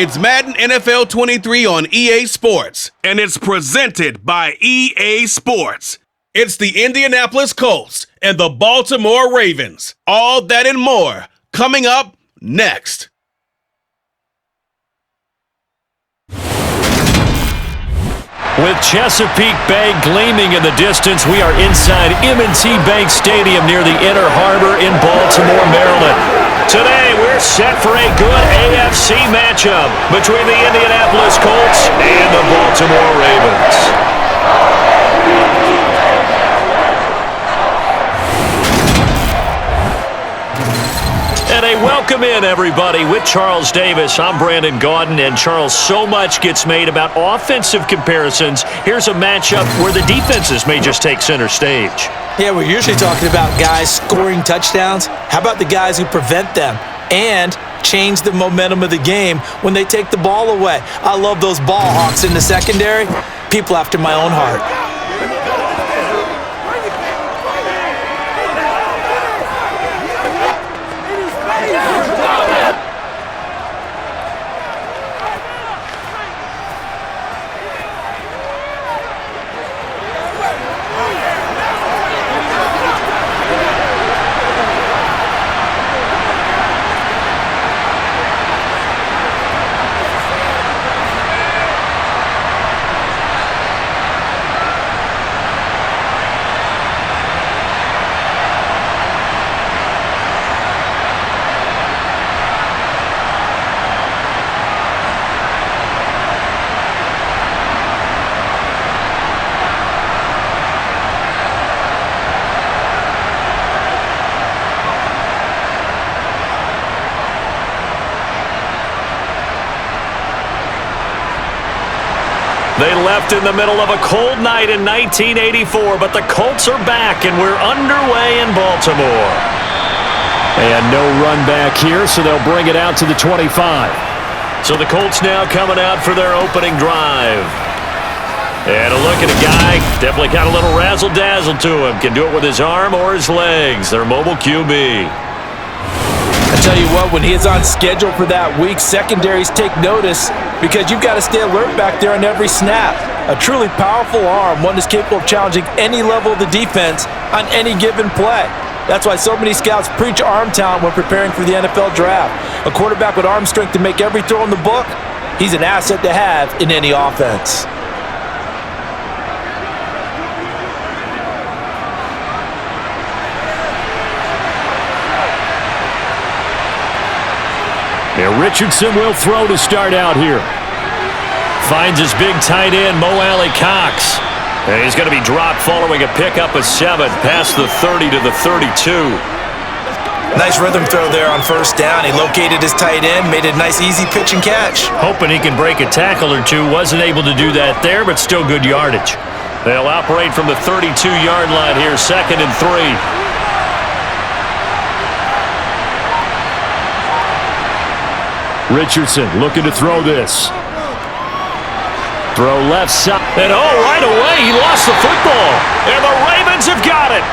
It's Madden NFL 23 on EA Sports, and it's presented by EA Sports. It's the Indianapolis Colts and the Baltimore Ravens. All that and more coming up next. With Chesapeake Bay gleaming in the distance, we are inside M&T Bank Stadium near the Inner Harbor in Baltimore, Maryland. Today, we're set for a good AFC matchup between the Indianapolis Colts and the Baltimore Ravens. And a welcome in, everybody, with Charles Davis. I'm Brandon Gaudin, and Charles, so much gets made about offensive comparisons. Here's a matchup where the defenses may just take center stage. Yeah, we're usually talking about guys scoring touchdowns. How about the guys who prevent them and change the momentum of the game when they take the ball away? I love those ball hawks in the secondary. People after my own heart. They left in the middle of a cold night in 1984, but the Colts are back, and we're underway in Baltimore. And no run back here, so they'll bring it out to the 25. So the Colts now coming out for their opening drive. And a look at a guy, definitely got a little razzle-dazzle to him. Can do it with his arm or his legs. Their mobile QB. I tell you what, when he is on schedule for that week, secondaries take notice because you've got to stay alert back there on every snap. A truly powerful arm, one that's capable of challenging any level of the defense on any given play. That's why so many scouts preach arm talent when preparing for the NFL draft. A quarterback with arm strength to make every throw in the book, he's an asset to have in any offense. Now Richardson will throw to start out here. Finds his big tight end, Mo Alley Cox. And he's going to be dropped following a pickup of 7 past the 30 to the 32. Nice rhythm throw there on first down. He located his tight end, made a nice easy pitch and catch. Hoping he can break a tackle or two. Wasn't able to do that there, but still good yardage. They'll operate from the 32-yard line here, 2nd and 3. Richardson looking to throw this. Throw left side. And right away, he lost the football. And the Ravens have got it.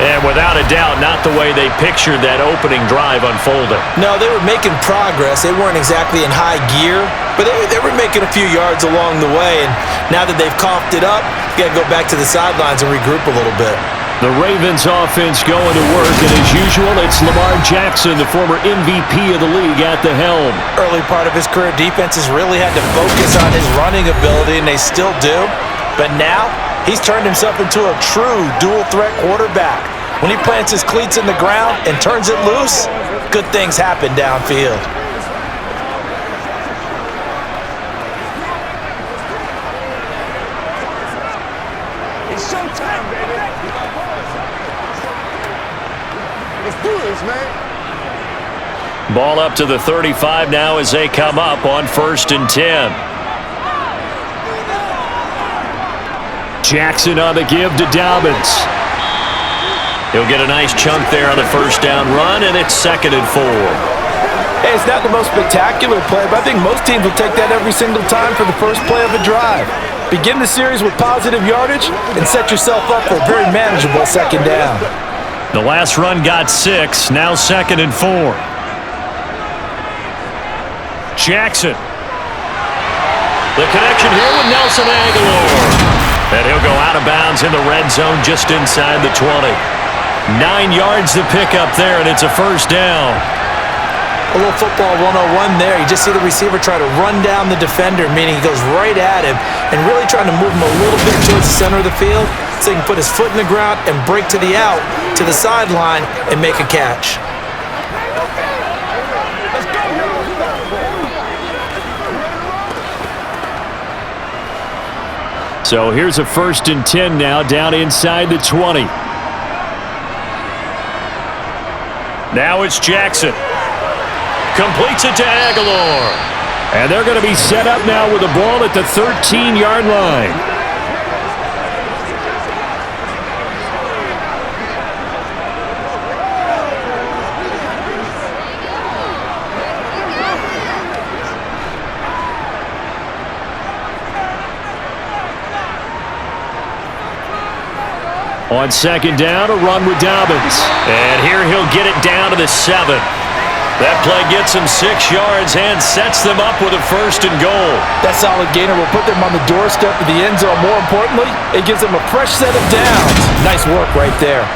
And without a doubt, not the way they pictured that opening drive unfolding. No, they were making progress. They weren't exactly in high gear, but they were making a few yards along the way. And now that they've coughed it up, you got to go back to the sidelines and regroup a little bit. The Ravens offense going to work, and as usual, it's Lamar Jackson, the former MVP of the league, at the helm. Early part of his career, defenses really had to focus on his running ability, and they still do. But now, he's turned himself into a true dual-threat quarterback. When he plants his cleats in the ground and turns it loose, good things happen downfield. It's showtime, baby. Let's do this, man. Ball up to the 35 now as they come up on 1st and 10. Jackson on the give to Dobbins. He'll get a nice chunk there on the first down run, and it's 2nd and 4. Hey, it's not the most spectacular play, but I think most teams will take that every single time for the first play of a drive. Begin the series with positive yardage and set yourself up for a very manageable second down. The last run got 6, now 2nd and 4. Jackson. The connection here with Nelson Aguilar. And he'll go out of bounds in the red zone just inside the 20. 9 yards to pick up there, and it's a first down. A little football 101 there. You just see the receiver try to run down the defender, meaning he goes right at him and really trying to move him a little bit towards the center of the field so he can put his foot in the ground and break to the out, to the sideline, and make a catch. So here's a 1st and 10 now down inside the 20. Now it's Jackson. Completes it to Aguilar. And they're going to be set up now with the ball at the 13-yard line. On 2nd down, a run with Dobbins. And here he'll get it down to the 7. That play gets him 6 yards and sets them up with a 1st and goal. That solid gainer will put them on the doorstep of the end zone. More importantly, it gives them a fresh set of downs. Nice work right there.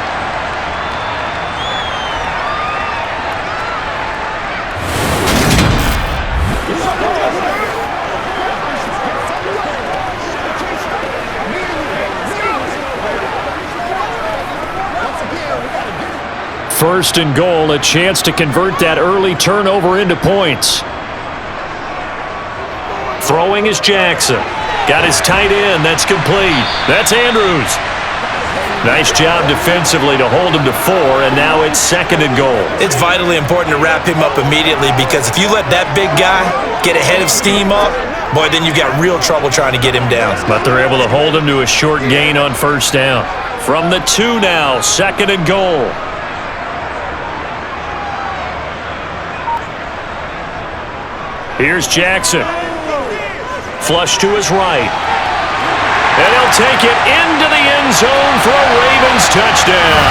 First and goal, a chance to convert that early turnover into points. Throwing is Jackson. Got his tight end. That's complete. That's Andrews. Nice job defensively to hold him to 4, and now it's 2nd and goal. It's vitally important to wrap him up immediately because if you let that big guy get a head of steam up, boy, then you've got real trouble trying to get him down. But they're able to hold him to a short gain on 1st down. From the 2 now, 2nd and goal. Here's Jackson. Flush to his right. And he'll take it into the end zone for a Ravens touchdown.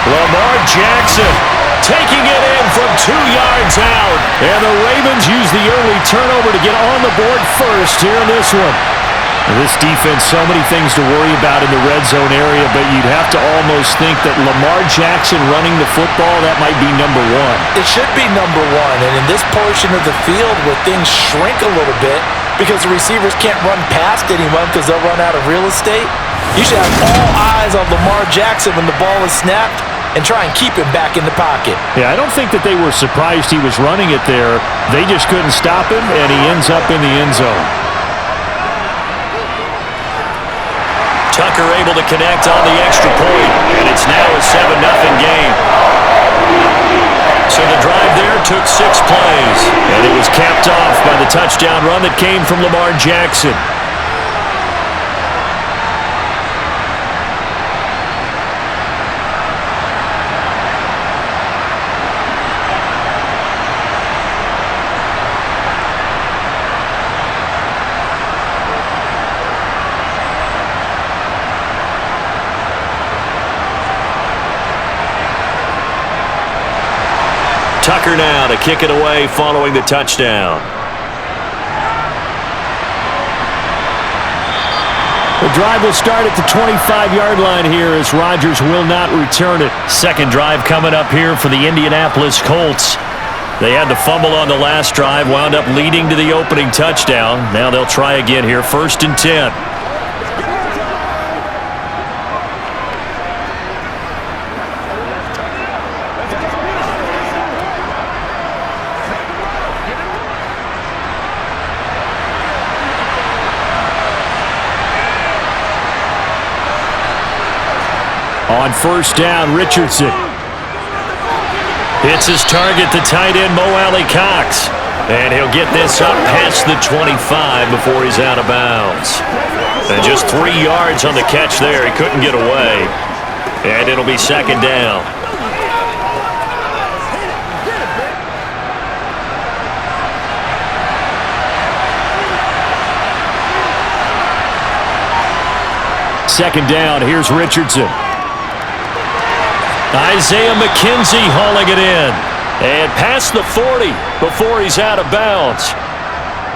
Lamar Jackson taking it in from 2 yards out. And the Ravens use the early turnover to get on the board first here in this one. This defense, so many things to worry about in the red zone area, but you'd have to almost think that Lamar Jackson running the football, that might be number 1. It should be number 1, and in this portion of the field where things shrink a little bit because the receivers can't run past anyone because they'll run out of real estate, you should have all eyes on Lamar Jackson when the ball is snapped and try and keep him back in the pocket. Yeah, I don't think that they were surprised he was running it there. They just couldn't stop him, and he ends up in the end zone. Tucker able to connect on the extra point, and it's now a 7-0 game. So the drive there took 6 plays, and it was capped off by the touchdown run that came from Lamar Jackson. Tucker now to kick it away following the touchdown. The drive will start at the 25-yard line here as Rodgers will not return it. Second drive coming up here for the Indianapolis Colts. They had the fumble on the last drive, wound up leading to the opening touchdown. Now they'll try again here, 1st and 10. On 1st down, Richardson hits his target, the tight end, Mo Alley-Cox. And he'll get this up past the 25 before he's out of bounds. And just 3 yards on the catch there. He couldn't get away. And it'll be 2nd down. Second down, here's Richardson. Isaiah McKenzie hauling it in. And past the 40. before he's out of bounds.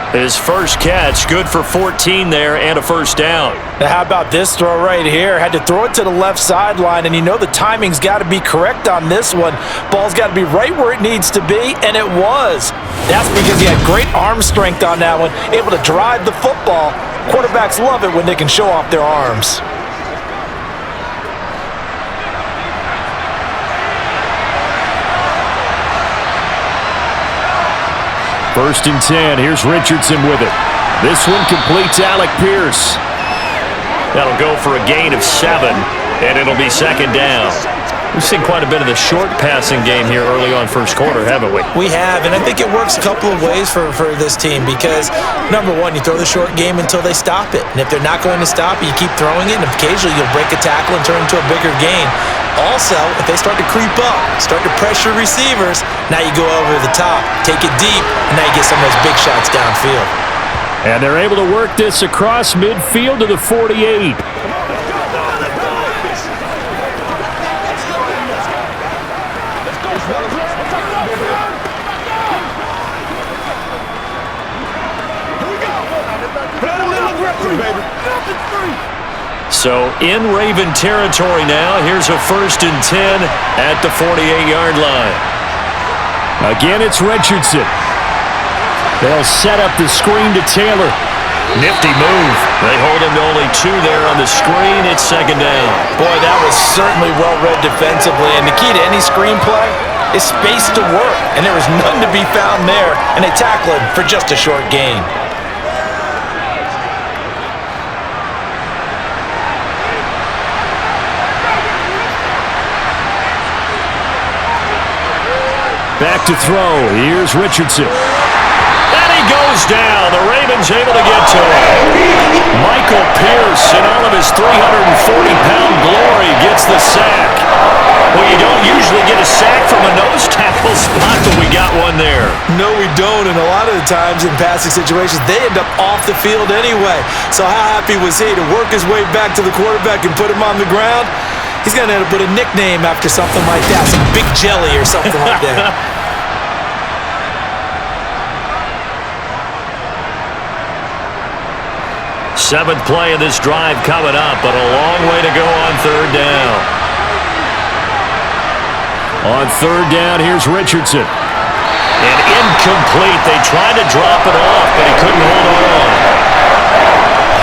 His first catch, good for 14 there and a first down. Now how about this throw right here? Had to throw it to the left sideline, and you know the timing's got to be correct on this one. Ball's got to be right where it needs to be, and it was. That's because he had great arm strength on that one, able to drive the football. Quarterbacks love it when they can show off their arms. First and 10. Here's Richardson with it. This one completes Alec Pierce. That'll go for a gain of 7, and it'll be second down. We've seen quite a bit of the short passing game here early on first quarter, haven't we? We have, and I think it works a couple of ways for this team because, number one, you throw the short game until they stop it. And if they're not going to stop it, you keep throwing it, and occasionally you'll break a tackle and turn it into a bigger gain. Also, if they start to creep up, start to pressure receivers, now you go over the top, take it deep, and now you get some of those big shots downfield. And they're able to work this across midfield to the 48. So in Raven territory now. Here's a first and 10 at the 48-yard line. Again, it's Richardson. They'll set up the screen to Taylor. Nifty move. They hold him to only 2 there on the screen. It's second down. Boy, that was certainly well read defensively. And the key to any screenplay is space to work. And there was none to be found there. And they tackle him for just a short gain. Back to throw. Here's Richardson. And he goes down. The Ravens able to get to him. Michael Pierce, in all of his 340-pound glory, gets the sack. Well, you don't usually get a sack from a nose tackle spot, but we got one there. No, we don't. And a lot of the times in passing situations, they end up off the field anyway. So how happy was he to work his way back to the quarterback and put him on the ground? He's going to end up with a nickname after something like that, some Big Jelly or something like that. Seventh play of this drive coming up, but a long way to go on third down. On third down, here's Richardson. And incomplete. They tried to drop it off, but he couldn't hold on.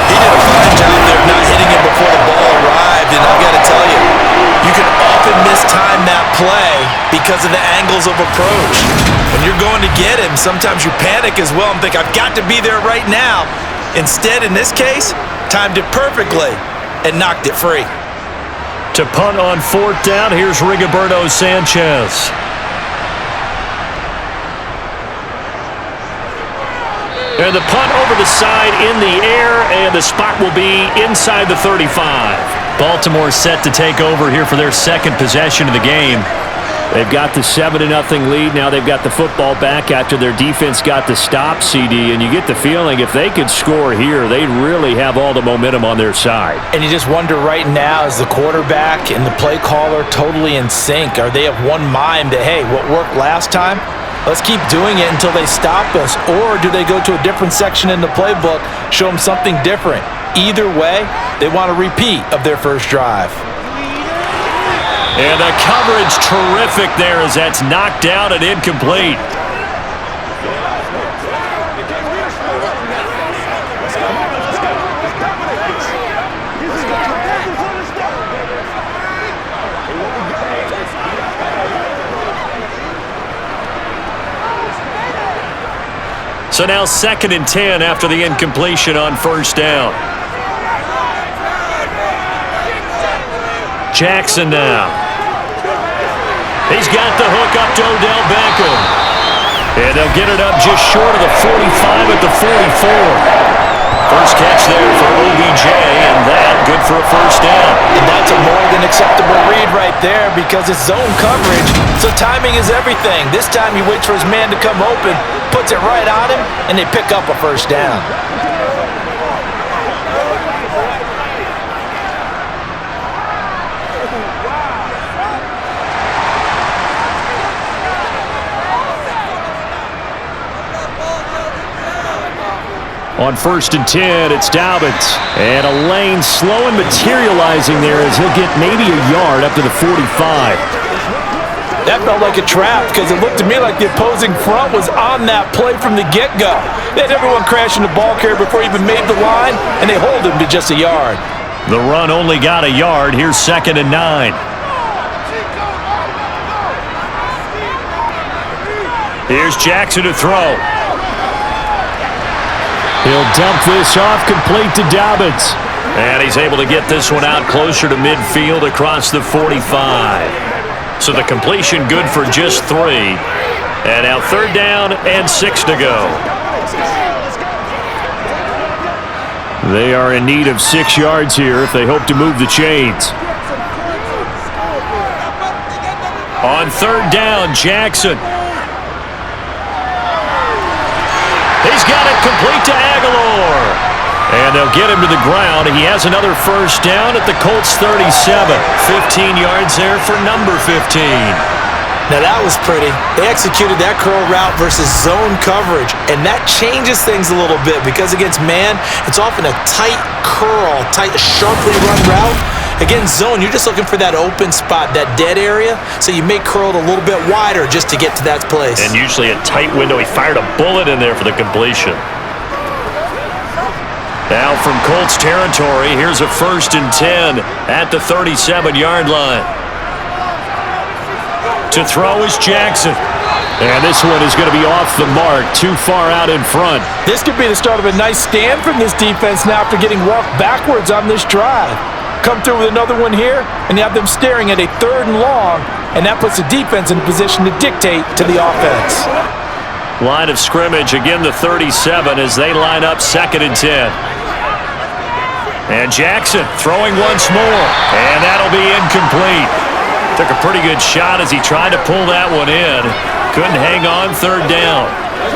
He did a fine job there not hitting him before the ball arrived, and I've got to tell you, you can often mistime that play because of the angles of approach. When you're going to get him, sometimes you panic as well and think, I've got to be there right now. Instead, in this case, timed it perfectly and knocked it free. To punt on fourth down, here's Rigoberto Sanchez. And the punt over the side in the air, and the spot will be inside the 35. Baltimore set to take over here for their second possession of the game. They've got the 7-0 lead. Now they've got the football back after their defense got the stop, CD, and you get the feeling if they could score here, they'd really have all the momentum on their side. And you just wonder right now, is the quarterback and the play caller totally in sync? Are they of one mind that, hey, what worked last time? Let's keep doing it until they stop us. Or do they go to a different section in the playbook, show them something different? Either way, they want a repeat of their first drive. And the coverage terrific there as that's knocked down and incomplete. So now 2nd and 10 after the incompletion on first down. Jackson now. He's got the hook up to Odell Beckham. And they'll get it up just short of the 45 at the 44. First catch there for OBJ, and that good for a first down. And that's a more than acceptable read right there because it's zone coverage, so timing is everything. This time he waits for his man to come open, puts it right on him, and they pick up a first down. On 1st and 10, it's Dobbins. And a lane slow and materializing there as he'll get maybe a yard up to the 45. That felt like a trap because it looked to me like the opposing front was on that play from the get-go. They had everyone crashing the ball carrier before he even made the line, and they hold him to just a yard. The run only got a yard. Here's 2nd and 9. Here's Jackson to throw. He'll dump this off complete to Dobbins. And he's able to get this one out closer to midfield across the 45. So the completion good for just 3. And now 3rd down and 6 to go. They are in need of 6 yards here if they hope to move the chains. On 3rd down, Jackson. He's got it complete to Aguilar. And they'll get him to the ground. He has another 1st down at the Colts 37. 15 yards there for number 15. Now that was pretty. They executed that curl route versus zone coverage, and that changes things a little bit because against man, it's often a tight curl, sharply run route. Against zone, you're just looking for that open spot, that dead area, so you may curl it a little bit wider just to get to that place. And usually a tight window. He fired a bullet in there for the completion. Now from Colts territory, here's a 1st and 10 at the 37-yard line. To throw is Jackson. And this one is going to be off the mark, too far out in front. This could be the start of a nice stand from this defense now after getting walked backwards on this drive. Come through with another one here, and you have them staring at a 3rd and long, and that puts the defense in a position to dictate to the offense. Line of scrimmage, again the 37 as they line up 2nd and 10. And Jackson throwing once more, and that'll be incomplete. Took a pretty good shot as he tried to pull that one in. Couldn't hang on 3rd down.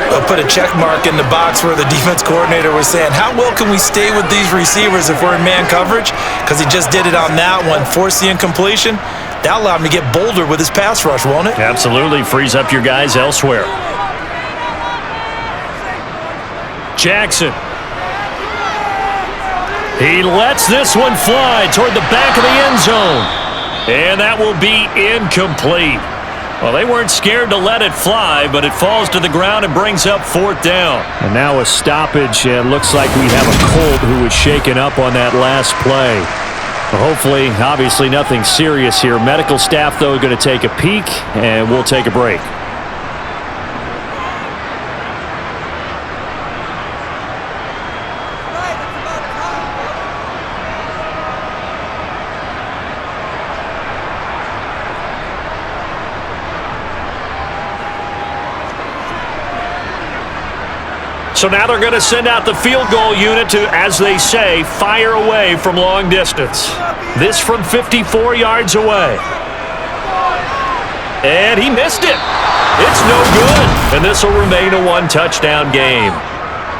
I'll put a check mark in the box where the defense coordinator was saying, how well can we stay with these receivers if we're in man coverage? Because he just did it on that one, forced the incompletion. That'll allow him to get bolder with his pass rush, won't it? Absolutely, frees up your guys elsewhere. Jackson. He lets this one fly toward the back of the end zone. And that will be incomplete. Well, they weren't scared to let it fly, but it falls to the ground and brings up 4th down. And now a stoppage. It looks like we have a Colt who was shaken up on that last play. Well, hopefully, obviously nothing serious here. Medical staff, though, going to take a peek, and we'll take a break. So now they're going to send out the field goal unit to, as they say, fire away from long distance. This from 54 yards away. And he missed it. It's no good. And this will remain a 1-touchdown game.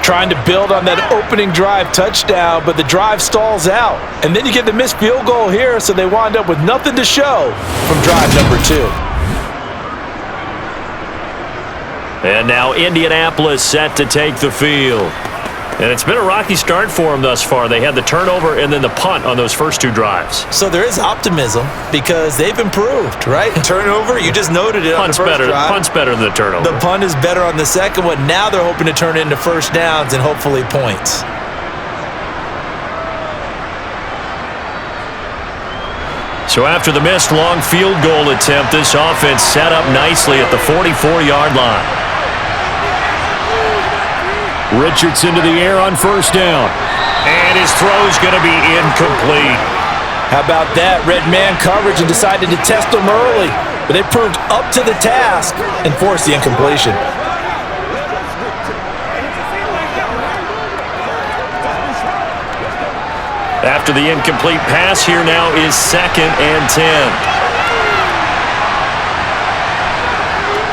Trying to build on that opening drive touchdown, but the drive stalls out. And then you get the missed field goal here, so they wind up with nothing to show from drive number 2. And now Indianapolis set to take the field. And it's been a rocky start for them thus far. They had the turnover and then the punt on those first 2 drives. So there is optimism because they've improved, right? Turnover, you just noted it on the first drive. Punt's better than the turnover. The punt is better on the second one. Now they're hoping to turn it into 1st downs and hopefully points. So after the missed long field goal attempt, this offense set up nicely at the 44-yard line. Richardson to the air on 1st down. And his throw's going to be incomplete. How about that? Red man coverage and decided to test them early. But they proved up to the task and forced the incompletion. After the incomplete pass, here now is 2nd and 10.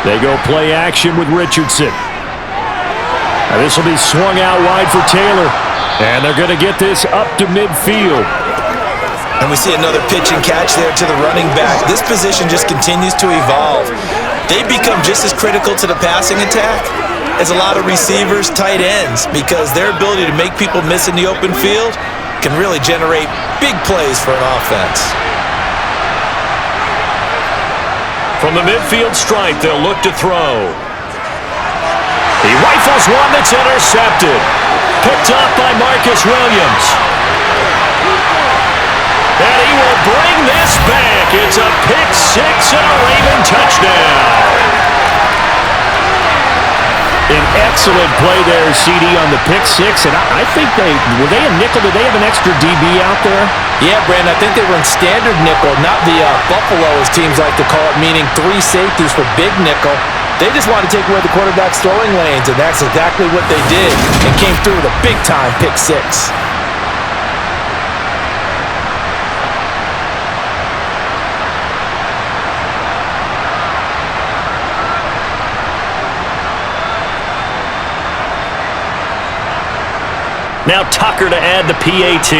They go play action with Richardson. Now this will be swung out wide for Taylor. And they're going to get this up to midfield. And we see another pitch and catch there to the running back. This position just continues to evolve. They become just as critical to the passing attack is a lot of receivers, tight ends, because their ability to make people miss in the open field can really generate big plays for an offense. From the midfield stripe, they'll look to throw. He rifles one that's intercepted. Picked up by Marcus Williams. And he will bring this back. It's a pick six and a Raven touchdown. An excellent play there, CD, on the pick six. And I think were they a nickel? Did they have an extra DB out there? Yeah, Brandon, I think they were in standard nickel, not the Buffalo, as teams like to call it, meaning 3 safeties for big nickel. They just wanted to take away the quarterback's throwing lanes, and that's exactly what they did, and came through with a big-time pick six. Now Tucker to add the PAT.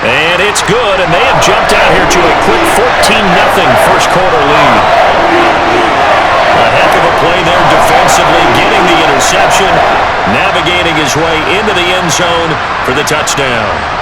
And it's good, and they have jumped out here to a quick 14-0 first quarter lead. A heck of a play there defensively, getting the interception, navigating his way into the end zone for the touchdown.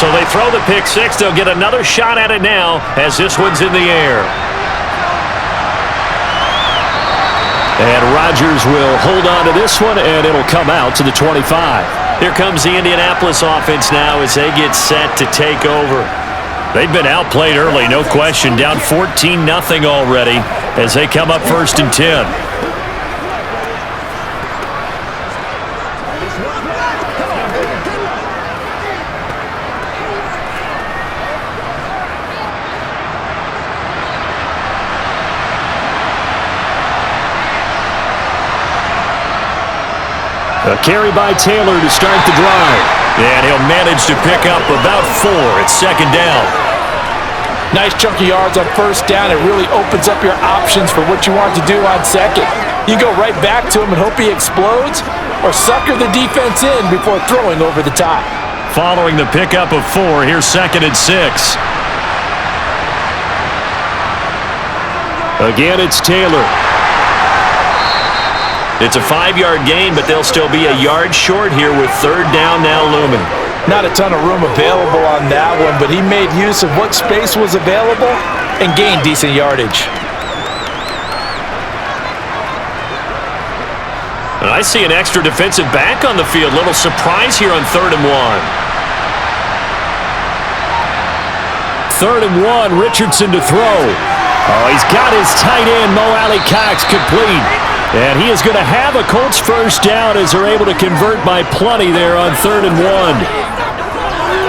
So they throw the pick six. They'll get another shot at it now as this one's in the air. And Rodgers will hold on to this one, and it'll come out to the 25. Here comes the Indianapolis offense now as they get set to take over. They've been outplayed early, no question. Down 14-0 already as they come up 1st and 10. A carry by Taylor to start the drive. And he'll manage to pick up about 4 at 2nd down. Nice chunky yards on 1st down. It really opens up your options for what you want to do on 2nd. You go right back to him and hope he explodes, or sucker the defense in before throwing over the top. Following the pickup of 4, here's 2nd and 6. Again, it's Taylor. It's a 5-yard gain, but they'll still be a yard short here with 3rd down now looming. Not a ton of room available on that one, but he made use of what space was available and gained decent yardage. And I see an extra defensive back on the field. Little surprise here on 3rd and 1. 3rd and 1, Richardson to throw. Oh, he's got his tight end, Mo Alley Cox, complete. And he is going to have a Colts 1st down as they're able to convert by plenty there on 3rd and 1.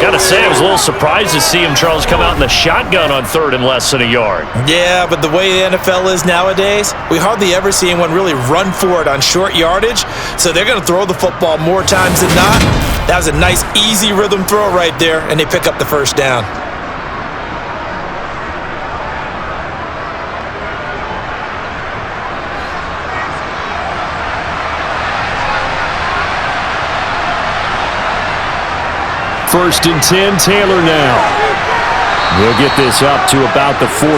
Got to say, I was a little surprised to see him, Charles, come out in the shotgun on 3rd and less than a yard. Yeah, but the way the NFL is nowadays, we hardly ever see anyone really run for it on short yardage, so they're going to throw the football more times than not. That was a nice, easy rhythm throw right there, and they pick up the 1st down. First and 10, Taylor now. He'll get this up to about the 44.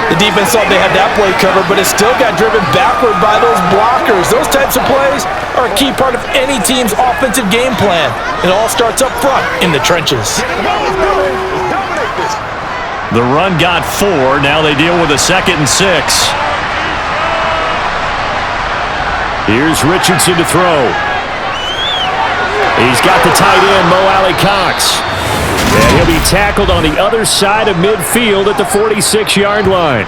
The defense thought they had that play covered, but it still got driven backward by those blockers. Those types of plays are a key part of any team's offensive game plan. It all starts up front in the trenches. The run got 4. Now they deal with a 2nd and 6. Here's Richardson to throw. He's got the tight end, Mo Alley Cox. And he'll be tackled on the other side of midfield at the 46-yard line.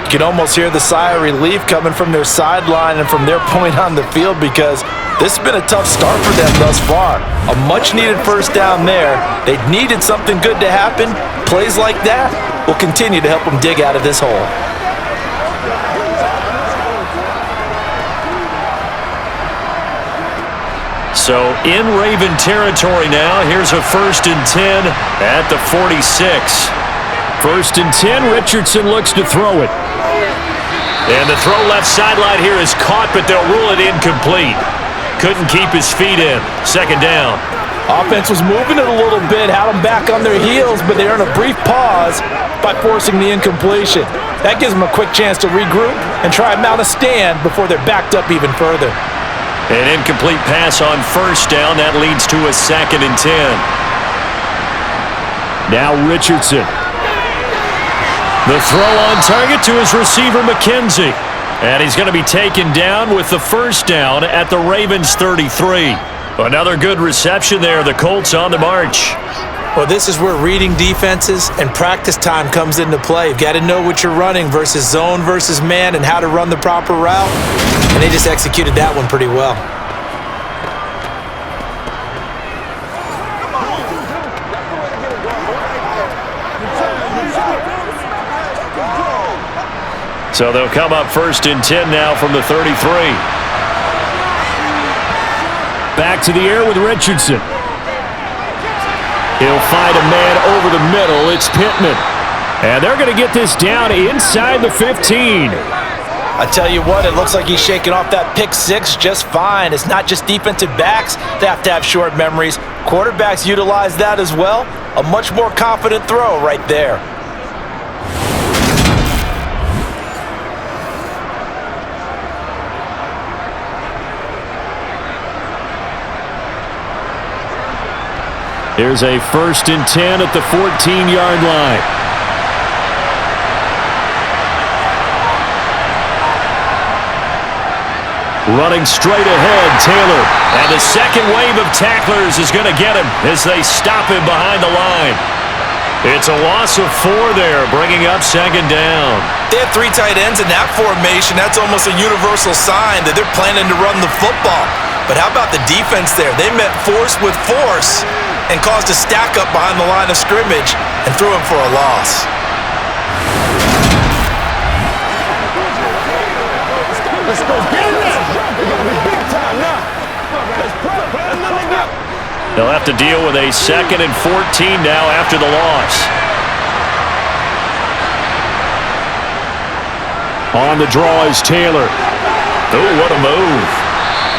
You can almost hear the sigh of relief coming from their sideline and from their point on the field, because This has been a tough start for them thus far. A much-needed first down there. They needed something good to happen. Plays like that will continue to help them dig out of this hole. So in Raven territory now, here's a 1st and 10 at the 46. 1st and 10, Richardson looks to throw it. And the throw left sideline here is caught, but they'll rule it incomplete. Couldn't keep his feet in. 2nd down. Offense was moving it a little bit, had them back on their heels, but they earned a brief pause by forcing the incompletion. That gives them a quick chance to regroup and try and mount a stand before they're backed up even further. An incomplete pass on 1st down. That leads to a 2nd and 10. Now Richardson. The throw on target to his receiver, McKenzie. And he's going to be taken down with the 1st down at the Ravens' 33. Another good reception there. The Colts on the march. Well, this is where reading defenses and practice time comes into play. You've got to know what you're running versus zone versus man and how to run the proper route. And they just executed that one pretty well. So they'll come up 1st and 10 now from the 33. Back to the air with Richardson. He'll find a man over the middle. It's Pittman. And they're going to get this down inside the 15. I tell you what, it looks like he's shaking off that pick 6 just fine. It's not just defensive backs that have to have short memories. Quarterbacks utilize that as well. A much more confident throw right there. Here's a 1st and 10 at the 14-yard line. Running straight ahead, Taylor. And the second wave of tacklers is going to get him as they stop him behind the line. It's a loss of 4 there, bringing up 2nd down. They have 3 tight ends in that formation. That's almost a universal sign that they're planning to run the football. But how about the defense there? They met force with force and caused a stack up behind the line of scrimmage and threw him for a loss. Let's go get it now. We're going to be big time now. Let's play. They'll have to deal with a 2nd and 14 now after the loss. On the draw is Taylor. Oh, what a move.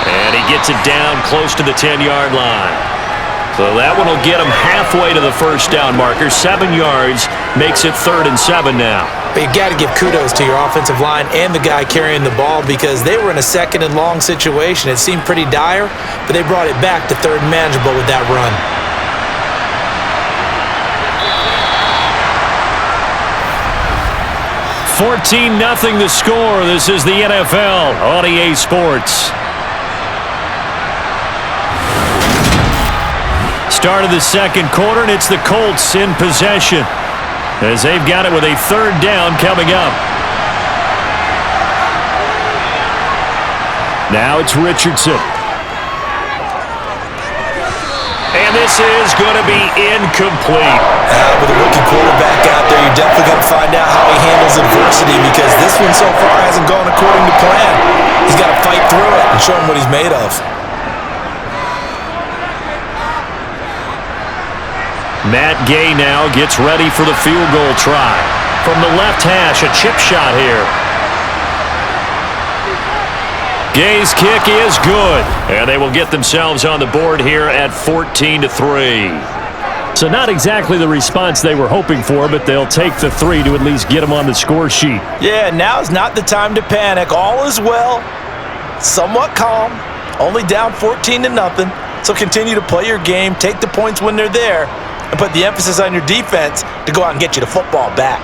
And he gets it down close to the 10-yard line. So that one will get him halfway to the 1st down marker. 7 yards makes it 3rd and 7 now. But you got to give kudos to your offensive line and the guy carrying the ball because they were in a 2nd and long situation. It seemed pretty dire, but they brought it back to 3rd and manageable with that run. $14-0 the score. This is the NFL on EA Sports. Start of the 2nd quarter, and it's the Colts in possession as they've got it with a 3rd down coming up. Now it's Richardson. And this is going to be incomplete. With a rookie quarterback out there, you're definitely going to find out how he handles adversity because this one so far hasn't gone according to plan. He's got to fight through it and show him what he's made of. Matt Gay now gets ready for the field goal try. From the left hash, a chip shot here. Gay's kick is good. And they will get themselves on the board here at 14-3. So not exactly the response they were hoping for, but they'll take the 3 to at least get them on the score sheet. Yeah, now's not the time to panic. All is well. Somewhat calm. Only down 14-0. So continue to play your game, take the points when they're there, and put the emphasis on your defense to go out and get you the football back.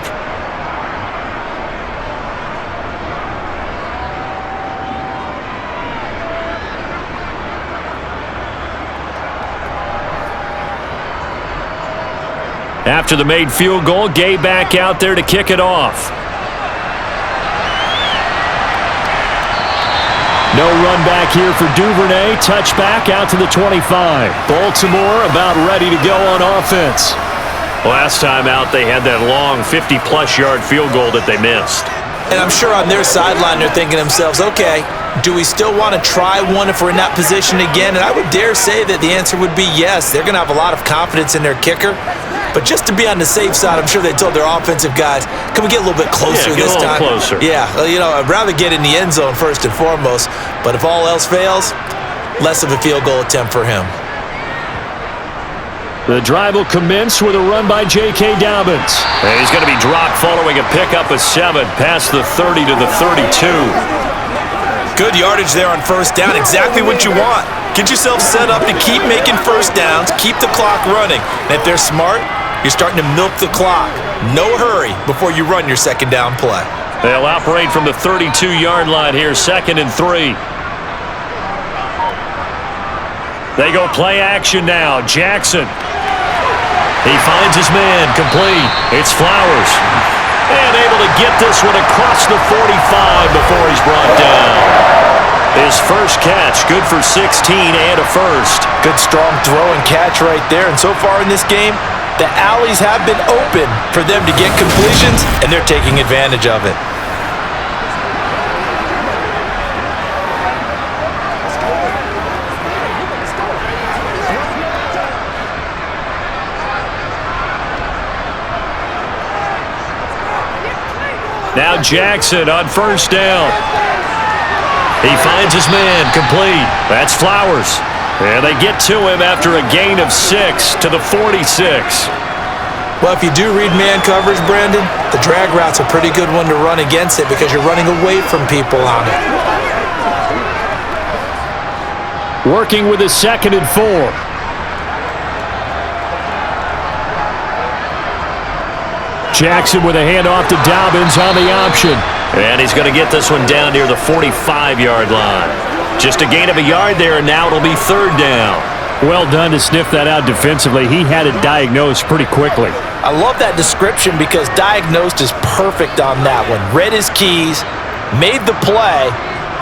After the made field goal, Gay back out there to kick it off. No run back here for Duvernay. Touchback out to the 25. Baltimore about ready to go on offense. Last time out, they had that long 50-plus yard field goal that they missed. And I'm sure on their sideline they're thinking to themselves, okay, do we still want to try one if we're in that position again? And I would dare say that the answer would be yes. They're going to have a lot of confidence in their kicker. But just to be on the safe side, I'm sure they told their offensive guys, can we get a little bit closer this time? Closer. Yeah, I'd rather get in the end zone first and foremost. But if all else fails, less of a field goal attempt for him. The drive will commence with a run by J.K. Dobbins. And he's going to be dropped following a pickup of 7 past the 30 to the 32. Good yardage there on first down. Exactly what you want. Get yourself set up to keep making first downs, keep the clock running. And if they're smart, you're starting to milk the clock. No hurry before you run your second down play. They'll operate from the 32-yard line here, 2nd and 3. They go play action now. Jackson. He finds his man, complete. It's Flowers. And able to get this one across the 45 before he's brought down. His first catch, good for 16 and a first. Good strong throw and catch right there. And so far in this game, the alleys have been open for them to get completions, and they're taking advantage of it. Now Jackson on first down. He finds his man, complete. That's Flowers. And they get to him after a gain of 6 to the 46. Well, if you do read man coverage, Brandon, the drag route's a pretty good one to run against it because you're running away from people on it. Working with a 2nd and 4. Jackson with a handoff to Dobbins on the option. And he's going to get this one down near the 45-yard line. Just a gain of a yard there, and now it'll be 3rd down. Well done to sniff that out defensively. He had it diagnosed pretty quickly. I love that description because diagnosed is perfect on that one. Read his keys, made the play,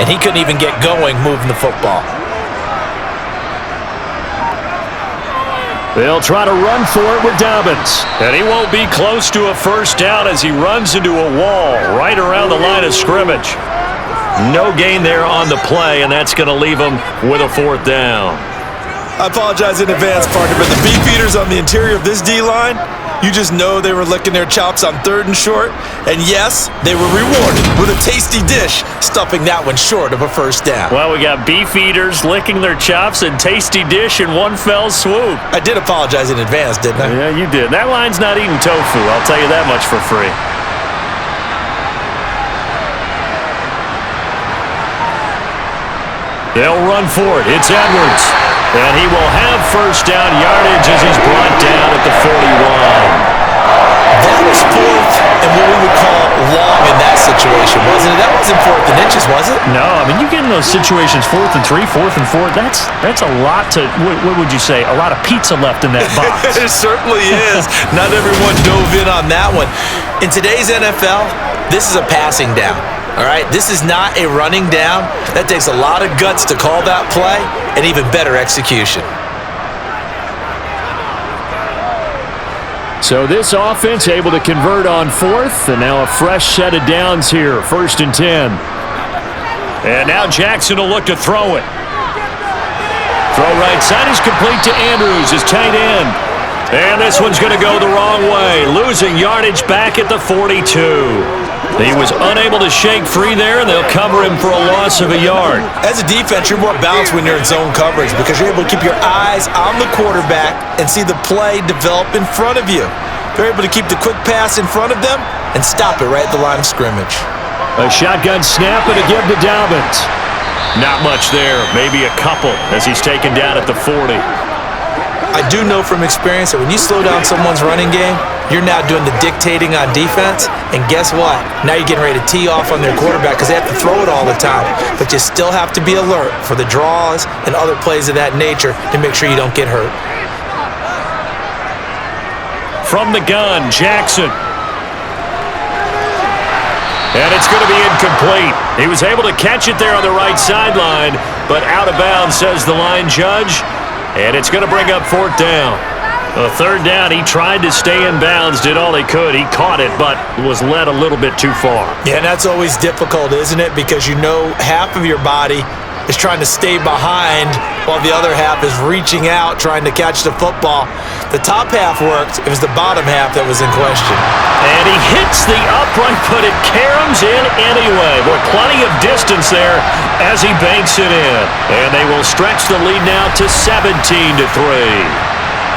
and he couldn't even get going moving the football. They'll try to run for it with Dobbins. And he won't be close to a first down as he runs into a wall right around the line of scrimmage. No gain there on the play, and that's going to leave him with a 4th down. I apologize in advance, partner, but the beef eaters on the interior of this D-line, you just know they were licking their chops on 3rd and short. And yes, they were rewarded with a tasty dish, stuffing that one short of a first down. Well, we got beef eaters licking their chops and tasty dish in one fell swoop. I did apologize in advance, didn't I? Yeah, you did. That line's not eating tofu, I'll tell you that much for free. They'll run for it. It's Edwards. And he will have first down yardage as he's brought down at the 41. That was 4th and what we would call long in that situation, wasn't it? That wasn't 4th and inches, was it? No, I mean, you get in those situations 4th and 3, 4th and 4. That's a lot to, what would you say, a lot of pizza left in that box. It certainly is. Not everyone dove in on that one. In today's NFL, this is a passing down. All right, this is not a running down. That takes a lot of guts to call that play and even better execution. So this offense able to convert on 4th, and now a fresh set of downs here, 1st and 10. And now Jackson will look to throw it. Throw right side is complete to Andrews, his tight end. And this one's going to go the wrong way, losing yardage back at the 42. He was unable to shake free there, and they'll cover him for a loss of a yard. As a defense, you're more balanced when you're in zone coverage because you're able to keep your eyes on the quarterback and see the play develop in front of you. They're able to keep the quick pass in front of them and stop it right at the line of scrimmage. A shotgun snap and a give to Dobbins. Not much there, maybe a couple as he's taken down at the 40. I do know from experience that when you slow down someone's running game, you're now doing the dictating on defense, and guess what? Now you're getting ready to tee off on their quarterback because they have to throw it all the time. But you still have to be alert for the draws and other plays of that nature to make sure you don't get hurt. From the gun, Jackson. And it's going to be incomplete. He was able to catch it there on the right sideline, but out of bounds, says the line judge. And it's going to bring up fourth down. A third down, he tried to stay in bounds, did all he could. He caught it, but was led a little bit too far. Yeah, and that's always difficult, isn't it? Because you know half of your body is trying to stay behind while the other half is reaching out, trying to catch the football. The top half worked. It was the bottom half that was in question. And he hits the upright, but it caroms in anyway. With plenty of distance there as he banks it in. And they will stretch the lead now to 17-3.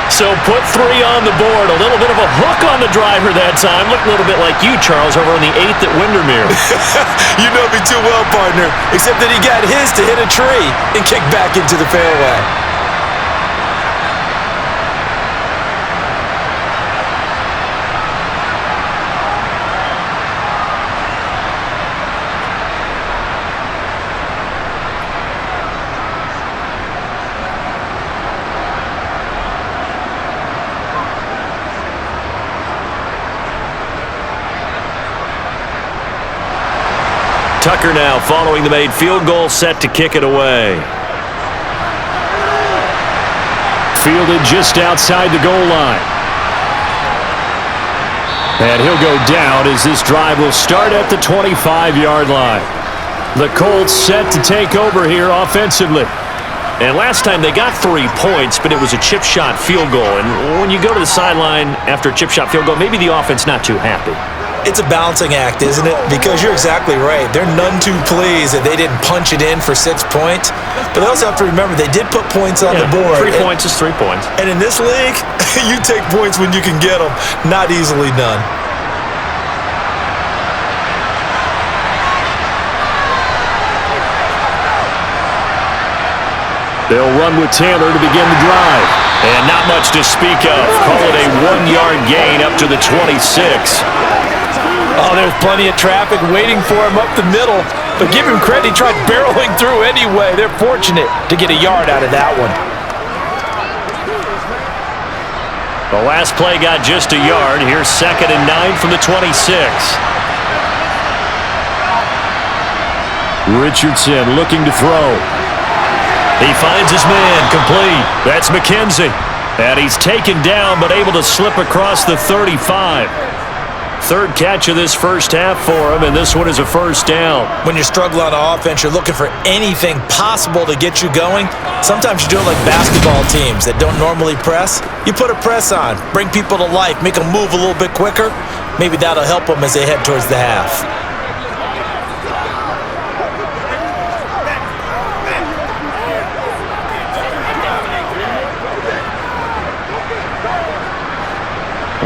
So put 3 on the board. A little bit of a hook on the driver that time. Looked a little bit like you, Charles, over on the 8th at Windermere. You know me too well, partner. Except that he got his to hit a tree and kick back into the fairway. Tucker now following the made field goal, set to kick it away. Fielded just outside the goal line. And he'll go down as this drive will start at the 25-yard line. The Colts set to take over here offensively. And last time they got 3 points, but it was a chip shot field goal. And when you go to the sideline after a chip shot field goal, maybe the offense not too happy. It's a balancing act, isn't it? Because you're exactly right. They're none too pleased that they didn't punch it in for 6 points. But they also have to remember they did put points on the board. 3 points is 3 points. And in this league, you take points when you can get them. Not easily done. They'll run with Taylor to begin the drive. And not much to speak of. Call it a 1-yard gain up to the 26. Oh, there's plenty of traffic waiting for him up the middle. But give him credit, he tried barreling through anyway. They're fortunate to get a yard out of that one. The last play got just a yard. Here's 2nd and 9 from the 26. Richardson looking to throw. He finds his man, complete. That's McKenzie. And he's taken down, but able to slip across the 35. Third catch of this first half for him, and this one is a first down. When you're struggling on offense, you're looking for anything possible to get you going. Sometimes you do it like basketball teams that don't normally press. You put a press on, bring people to life, make them move a little bit quicker. Maybe that'll help them as they head towards the half.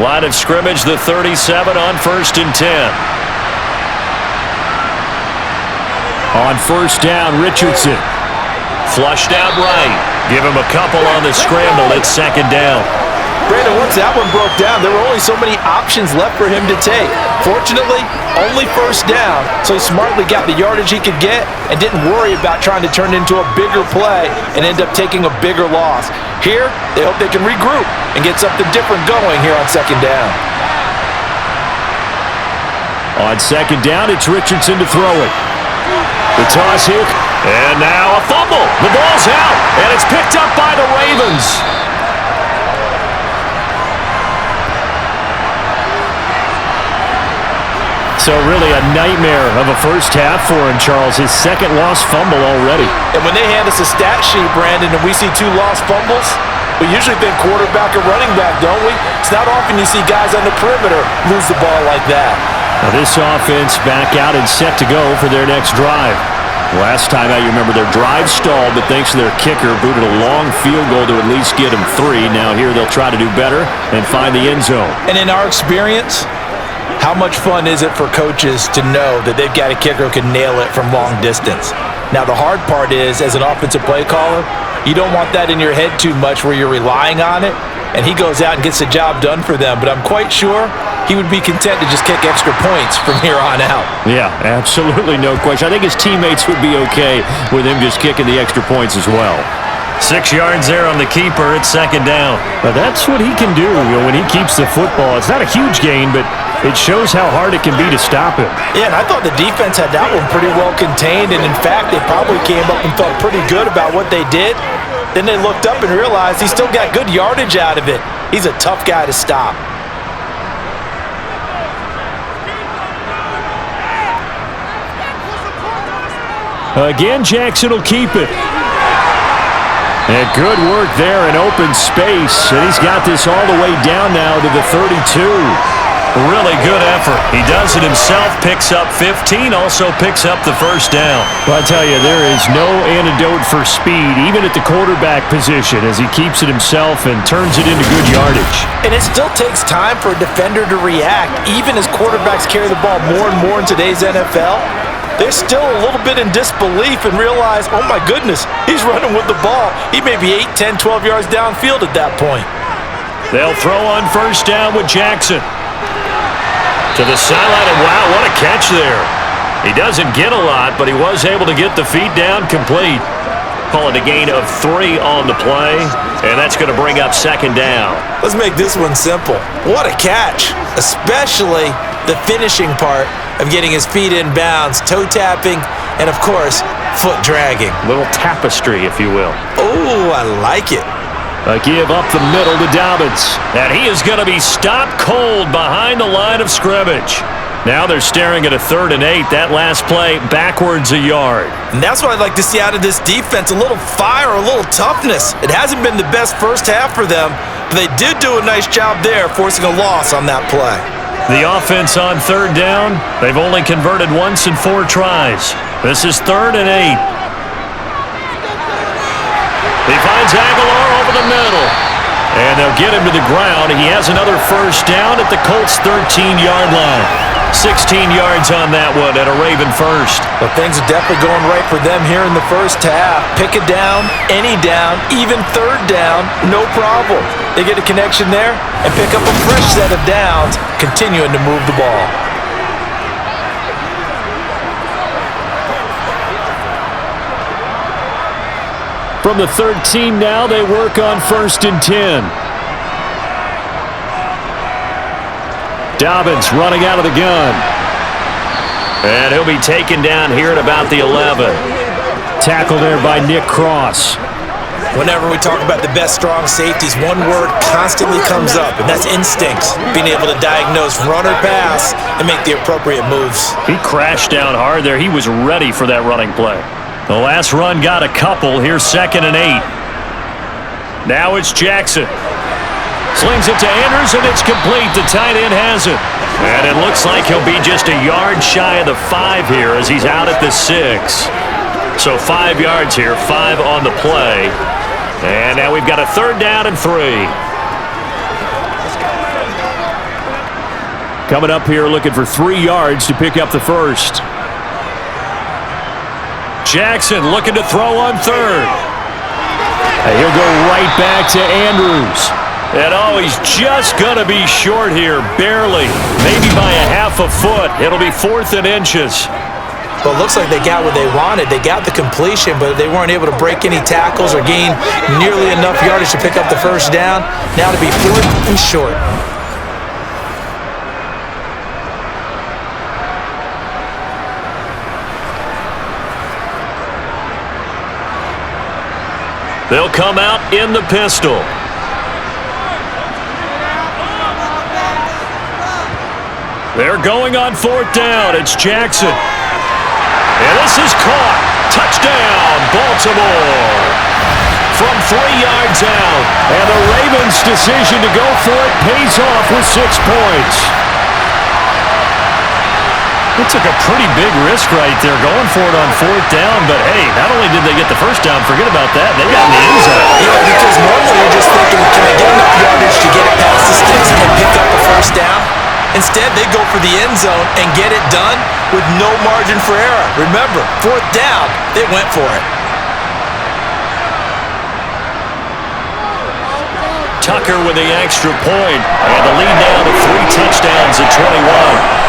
Line of scrimmage, the 37 on 1st and 10. On first down, Richardson. Flushed out right. Give him a couple on the scramble. It's 2nd down. Brandon, once that one broke down, there were only so many options left for him to take. Fortunately, only first down, so he smartly got the yardage he could get and didn't worry about trying to turn it into a bigger play and end up taking a bigger loss. Here, they hope they can regroup and get something different going here on 2nd down. On 2nd down, it's Richardson to throw it. The toss here. And now a fumble. The ball's out, and it's picked up by the Ravens. So really a nightmare of a first half for him, Charles. His 2nd lost fumble already. And when they hand us a stat sheet, Brandon, and we see 2 lost fumbles, we usually think quarterback or running back, don't we? It's not often you see guys on the perimeter lose the ball like that. Now this offense back out and set to go for their next drive. Last time out, you remember their drive stalled, but thanks to their kicker, booted a long field goal to at least get them 3. Now here they'll try to do better and find the end zone. And in our experience, how much fun is it for coaches to know that they've got a kicker who can nail it from long distance? Now, the hard part is, as an offensive play caller, you don't want that in your head too much where you're relying on it, and he goes out and gets the job done for them. But I'm quite sure he would be content to just kick extra points from here on out. Yeah, absolutely no question. I think his teammates would be okay with him just kicking the extra points as well. 6 yards there on the keeper. It's second down. Now that's what he can do, when he keeps the football. It's not a huge gain, but it shows how hard it can be to stop him. Yeah, and I thought the defense had that one pretty well contained, and in fact, they probably came up and felt pretty good about what they did. Then they looked up and realized he still got good yardage out of it. He's a tough guy to stop. Again, Jackson will keep it. And good work there in open space. And he's got this all the way down now to the 32. Really good effort. He does it himself, picks up 15, also picks up the first down. Well, I tell you, there is no antidote for speed, even at the quarterback position, as he keeps it himself and turns it into good yardage. And it still takes time for a defender to react. Even as quarterbacks carry the ball more and more in today's NFL, they're still a little bit in disbelief and realize, oh my goodness, he's running with the ball. He may be 8, 10, 12 yards downfield at that point. They'll throw on first down with Jackson. To the sideline, and wow, what a catch there. He doesn't get a lot, but he was able to get the feet down complete. Call it a gain of 3 on the play, and that's going to bring up second down. Let's make this one simple. What a catch, especially the finishing part of getting his feet in bounds, toe tapping, and of course, foot dragging. Little tapestry, if you will. Oh, I like it. A give up the middle to Dobbins. And he is going to be stopped cold behind the line of scrimmage. Now they're staring at a 3rd and 8. That last play, backwards a yard. And that's what I'd like to see out of this defense, a little fire, a little toughness. It hasn't been the best first half for them, but they did do a nice job there, forcing a loss on that play. The offense on 3rd down, they've only converted once in 4 tries. This is 3rd and 8. He finds Aguilar over the middle. And they'll get him to the ground. He has another first down at the Colts' 13-yard line. 16 yards on that one at a Raven first. Well, things are definitely going right for them here in the first half. Pick a down, any down, even 3rd down, no problem. They get a connection there and pick up a fresh set of downs, continuing to move the ball. From the 13 now, they work on 1st and 10. Dobbins running out of the gun. And he'll be taken down here at about the 11. Tackle there by Nick Cross. Whenever we talk about the best strong safeties, one word constantly comes up, and that's instincts. Being able to diagnose run or pass and make the appropriate moves. He crashed down hard there. He was ready for that running play. The last run got a couple. Here's 2nd and 8. Now it's Jackson. Slings it to Andrews, and it's complete. The tight end has it. And it looks like he'll be just a yard shy of the 5 here as he's out at the 6. So 5 yards here, 5 on the play. And now we've got a 3rd down and 3. Coming up here looking for 3 yards to pick up the first. Jackson looking to throw on 3rd. And he'll go right back to Andrews. And he's just going to be short here, barely. Maybe by a half a foot. It'll be 4th and inches. Well, it looks like they got what they wanted. They got the completion, but they weren't able to break any tackles or gain nearly enough yardage to pick up the first down. Now to be 4th and short. They'll come out in the pistol. They're going on 4th down. It's Jackson. And this is caught. Touchdown, Baltimore. From 3 yards out. And the Ravens' decision to go for it pays off with 6 points. They took a pretty big risk right there going for it on 4th down, but hey, not only did they get the first down, forget about that, they got in the end zone. Yeah, because normally you're just thinking, can I get enough yardage to get it past the sticks and pick up the first down? Instead, they go for the end zone and get it done with no margin for error. Remember, 4th down, they went for it. Tucker with the extra point, and the lead now to 3 touchdowns at 21.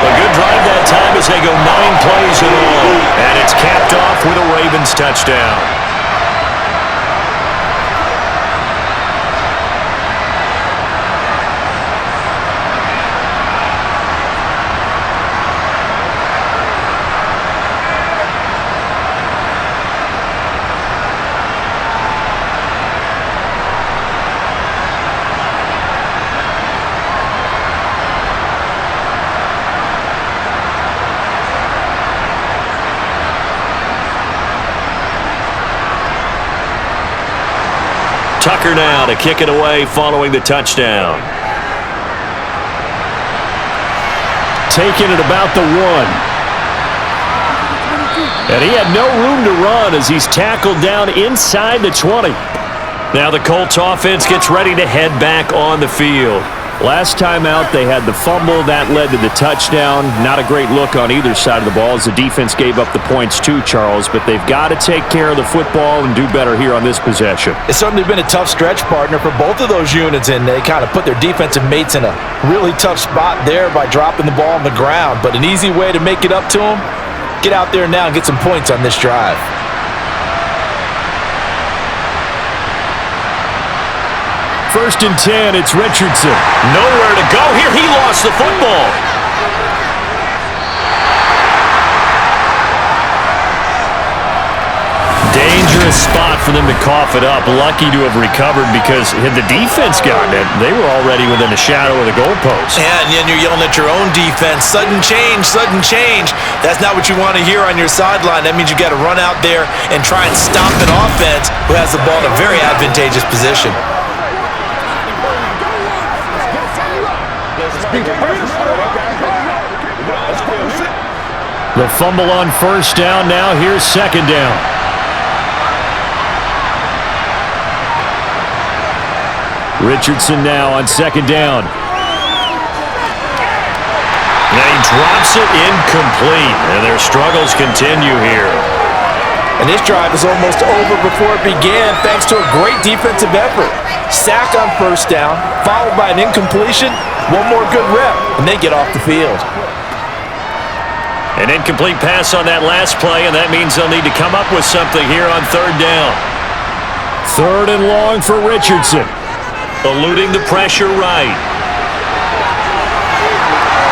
A good drive that time as they go 9 plays in all. And it's capped off with a Ravens touchdown. Tucker now to kick it away following the touchdown. Taking it about the 1. And he had no room to run as he's tackled down inside the 20. Now the Colts offense gets ready to head back on the field. Last time out, they had the fumble. That led to the touchdown. Not a great look on either side of the ball as the defense gave up the points too, Charles. But they've got to take care of the football and do better here on this possession. It's certainly been a tough stretch, partner, for both of those units, and they kind of put their defensive mates in a really tough spot there by dropping the ball on the ground. But an easy way to make it up to them, get out there now and get some points on this drive. First and 10, it's Richardson. Nowhere to go here. He lost the football. Dangerous spot for them to cough it up. Lucky to have recovered because had the defense gotten it, they were already within a shadow of the goalpost. Yeah, and then you're yelling at your own defense. Sudden change, sudden change. That's not what you want to hear on your sideline. That means you got to run out there and try and stop an offense who has the ball in a very advantageous position. The fumble on first down. Now here's second down. Richardson now on second down. Now he drops it incomplete, and their struggles continue here. And this drive is almost over before it began thanks to a great defensive effort. Sack on first down, followed by an incompletion. One more good rep, and they get off the field. An incomplete pass on that last play, and that means they'll need to come up with something here on third down. Third and long for Richardson. Eluding the pressure right.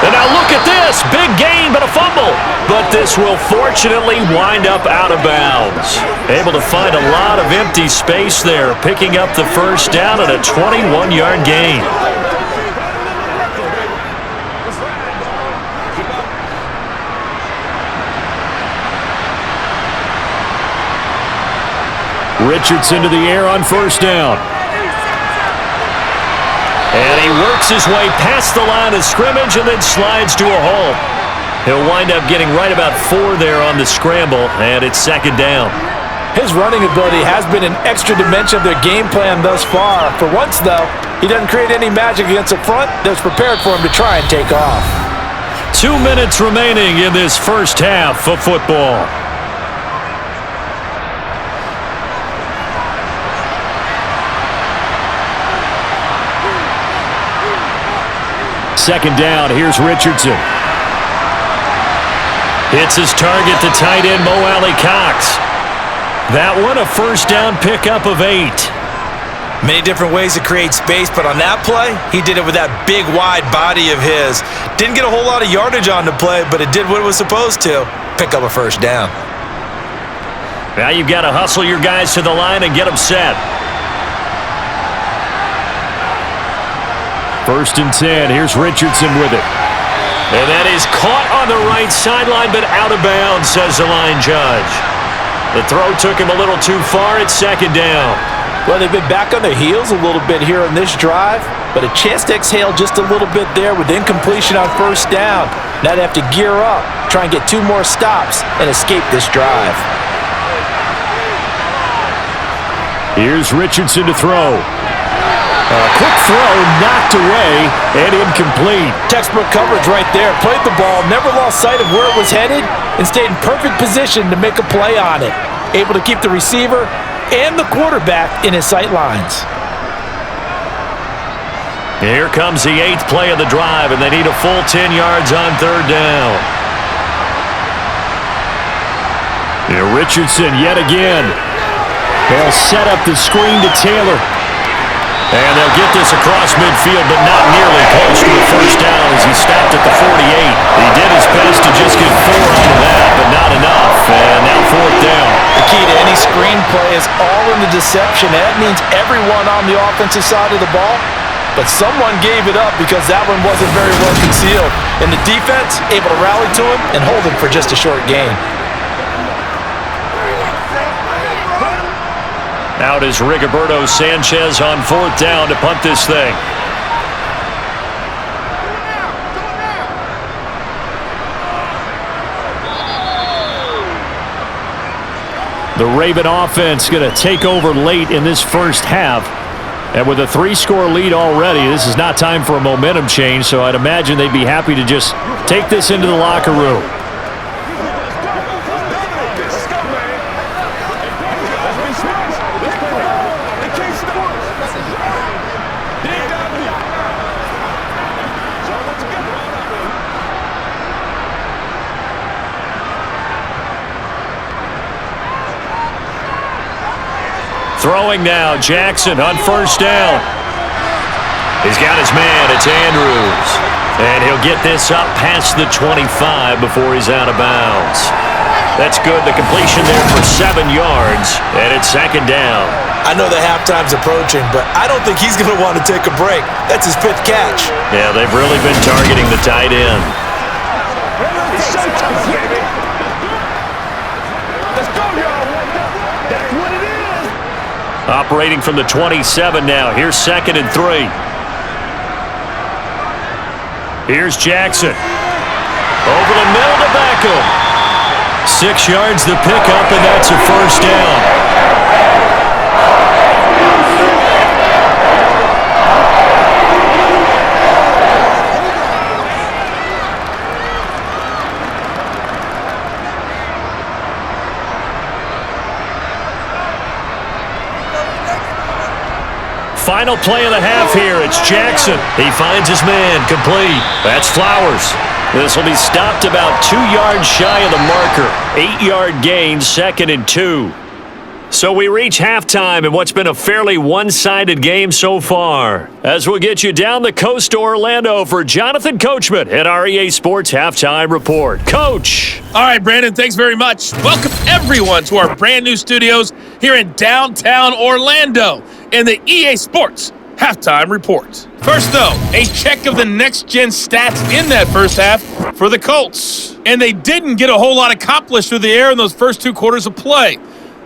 And now look at this. Big gain, but a fumble. But this will fortunately wind up out of bounds. Able to find a lot of empty space there, picking up the first down and a 21-yard gain. Richardson to the air on first down. And he works his way past the line of scrimmage and then slides to a halt. He'll wind up getting right about 4 there on the scramble, and it's second down. His running ability has been an extra dimension of their game plan thus far. For once, though, he doesn't create any magic against the front that's prepared for him to try and take off. 2 minutes remaining in this first half of football. Second down, here's Richardson. Hits his target, the tight end, Mo Alley-Cox. That one, a first down pickup of 8. Many different ways to create space, but on that play, he did it with that big, wide body of his. Didn't get a whole lot of yardage on the play, but it did what it was supposed to. Pick up a first down. Now you've got to hustle your guys to the line and get them set. First and 10, here's Richardson with it. And that is caught on the right sideline, but out of bounds, says the line judge. The throw took him a little too far. It's second down. Well, they've been back on their heels a little bit here on this drive, but a chance to exhale just a little bit there with incompletion on first down. Now they have to gear up, try and get 2 more stops, and escape this drive. Here's Richardson to throw. A quick throw, knocked away, and incomplete. Textbook coverage right there. Played the ball, never lost sight of where it was headed, and stayed in perfect position to make a play on it. Able to keep the receiver and the quarterback in his sight lines. Here comes the 8th play of the drive, and they need a full 10 yards on third down. Here Richardson yet again. They'll set up the screen to Taylor. And they'll get this across midfield, but not nearly close to a first down as he stopped at the 48. He did his best to just get 4 out of that, but not enough. And now fourth down. The key to any screen play is all in the deception. That means everyone on the offensive side of the ball, but someone gave it up because that one wasn't very well concealed. And the defense able to rally to him and hold him for just a short gain. Out is Rigoberto Sanchez on 4th down to punt this thing. The Raven offense going to take over late in this first half. And with a 3-score lead already, this is not time for a momentum change, so I'd imagine they'd be happy to just take this into the locker room. Throwing now, Jackson on 1st down. He's got his man, it's Andrews. And he'll get this up past the 25 before he's out of bounds. That's good, the completion there for 7 yards, and it's 2nd down. I know the halftime's approaching, but I don't think he's going to want to take a break. That's his 5th catch. Yeah, they've really been targeting the tight end. It's showtime, baby. Let's go, y'all. That's what it is. Operating from the 27 now. Here's 2nd and 3. Here's Jackson. Over the middle to Beckham. 6 yards the pickup, and that's a 1st down. Final play of the half here. It's Jackson. He finds his man. Complete. That's Flowers. This will be stopped about 2 yards shy of the marker. 8-yard gain, 2nd and 2. So we reach halftime in what's been a fairly one-sided game so far. As we'll get you down the coast to Orlando for Jonathan Coachman at our EA Sports Halftime Report. Coach! All right, Brandon, thanks very much. Welcome, everyone, to our brand new studios here in downtown Orlando in the EA Sports Halftime Report. First, though, a check of the next-gen stats in that first half for the Colts. And they didn't get a whole lot accomplished through the air in those first 2 quarters of play.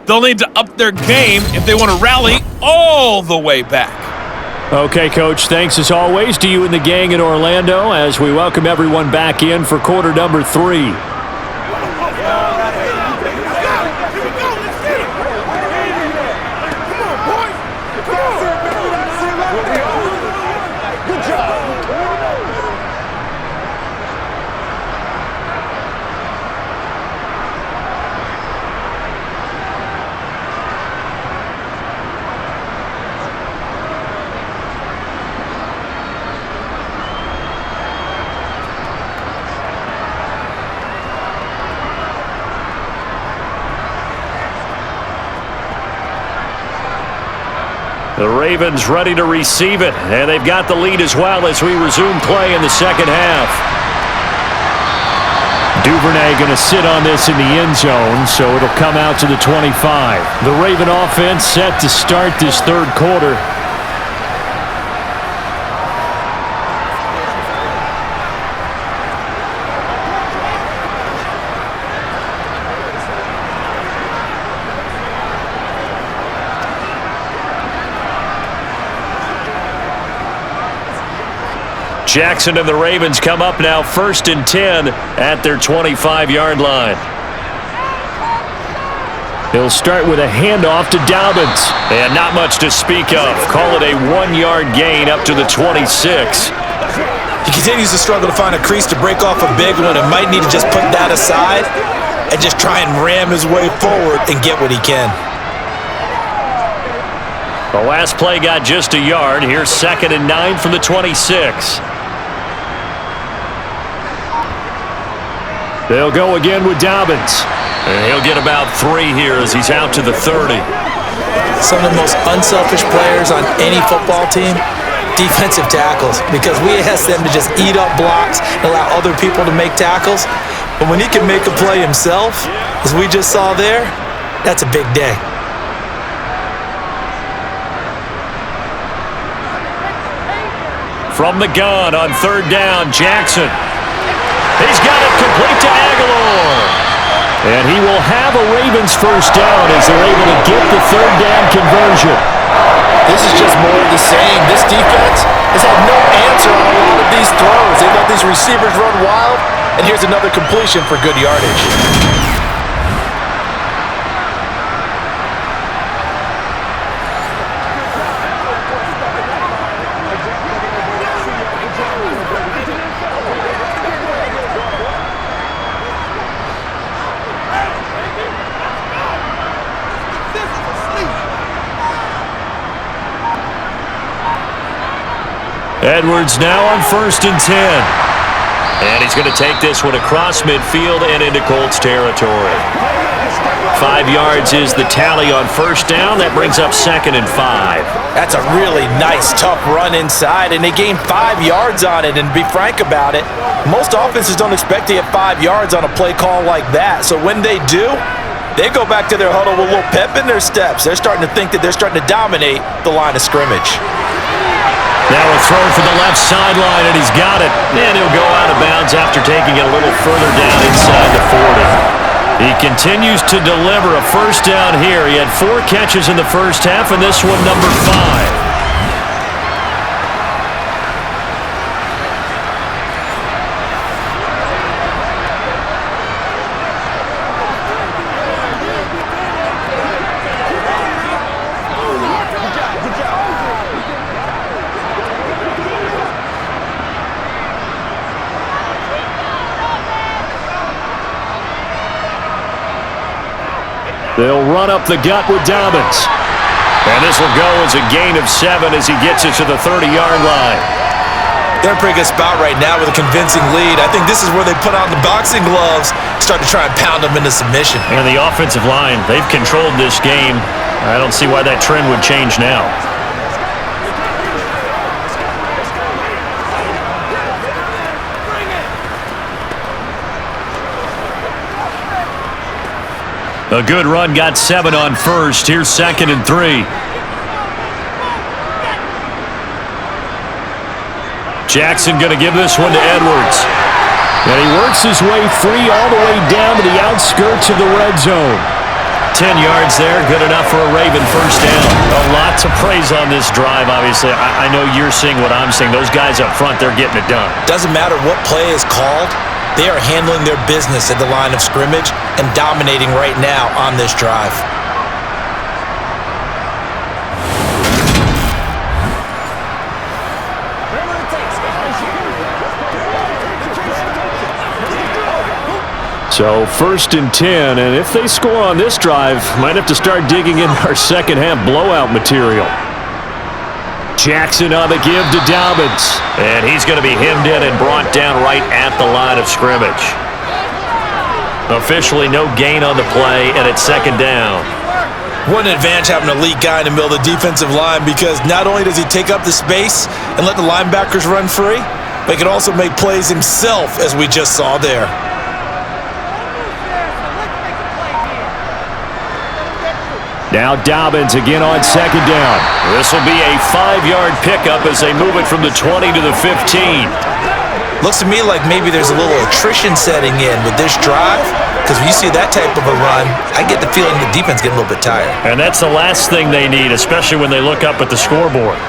They'll need to up their game if they want to rally all the way back. Okay, Coach, thanks as always to you and the gang in Orlando as we welcome everyone back in for quarter number 3. The Ravens ready to receive it, and they've got the lead as well as we resume play in the second half. Duvernay going to sit on this in the end zone, so it'll come out to the 25. The Raven offense set to start this third quarter. Jackson and the Ravens come up now 1st and 10 at their 25-yard line. He'll start with a handoff to Dobbins. And not much to speak of. Call it a 1-yard gain up to the 26. He continues to struggle to find a crease to break off a big one and might need to just put that aside and just try and ram his way forward and get what he can. The last play got just a yard. Here's 2nd and 9 from the 26. They'll go again with Dobbins. And he'll get about 3 here as he's out to the 30. Some of the most unselfish players on any football team, defensive tackles, because we ask them to just eat up blocks and allow other people to make tackles. But when he can make a play himself, as we just saw there, that's a big day. From the gun on 3rd down, Jackson. He's got it complete to Aguilar. And he will have a Ravens first down as they're able to get the third down conversion. This is just more of the same. This defense has had no answer on a lot of these throws. They let these receivers run wild, and here's another completion for good yardage. Edwards now on 1st and 10. And he's going to take this one across midfield and into Colts territory. 5 yards is the tally on first down. That brings up 2nd and 5. That's a really nice, tough run inside, and they gained 5 yards on it. And to be frank about it, most offenses don't expect to get 5 yards on a play call like that. So when they do, they go back to their huddle with a little pep in their steps. They're starting to think that they're starting to dominate the line of scrimmage. Now a throw for the left sideline, and he's got it. And he'll go out of bounds after taking it a little further down inside the 40. He continues to deliver a first down here. He had 4 catches in the first half, and this one number 5. They'll run up the gut with Dobbins. And this will go as a gain of 7 as he gets it to the 30-yard line. They're in a pretty good spot right now with a convincing lead. I think this is where they put on the boxing gloves, start to try and pound them into submission. And the offensive line, they've controlled this game. I don't see why that trend would change now. A good run got 7 on first. Here's 2nd and 3. Jackson going to give this one to Edwards. And he works his way free all the way down to the outskirts of the red zone. 10 yards there, good enough for a Raven first down. A lot to praise on this drive, obviously. I know you're seeing what I'm seeing. Those guys up front, they're getting it done. Doesn't matter what play is called. They are handling their business at the line of scrimmage and dominating right now on this drive. So 1st and 10, and if they score on this drive, might have to start digging in our second half blowout material. Jackson on the give to Dobbins. And he's going to be hemmed in and brought down right at the line of scrimmage. Officially no gain on the play, and it's 2nd down. What an advantage having an elite guy in the middle of the defensive line, because not only does he take up the space and let the linebackers run free, but he can also make plays himself, as we just saw there. Now Dobbins again on 2nd down. This will be a 5-yard pickup as they move it from the 20 to the 15. Looks to me like maybe there's a little attrition setting in with this drive, because when you see that type of a run, I get the feeling the defense getting a little bit tired. And that's the last thing they need, especially when they look up at the scoreboard.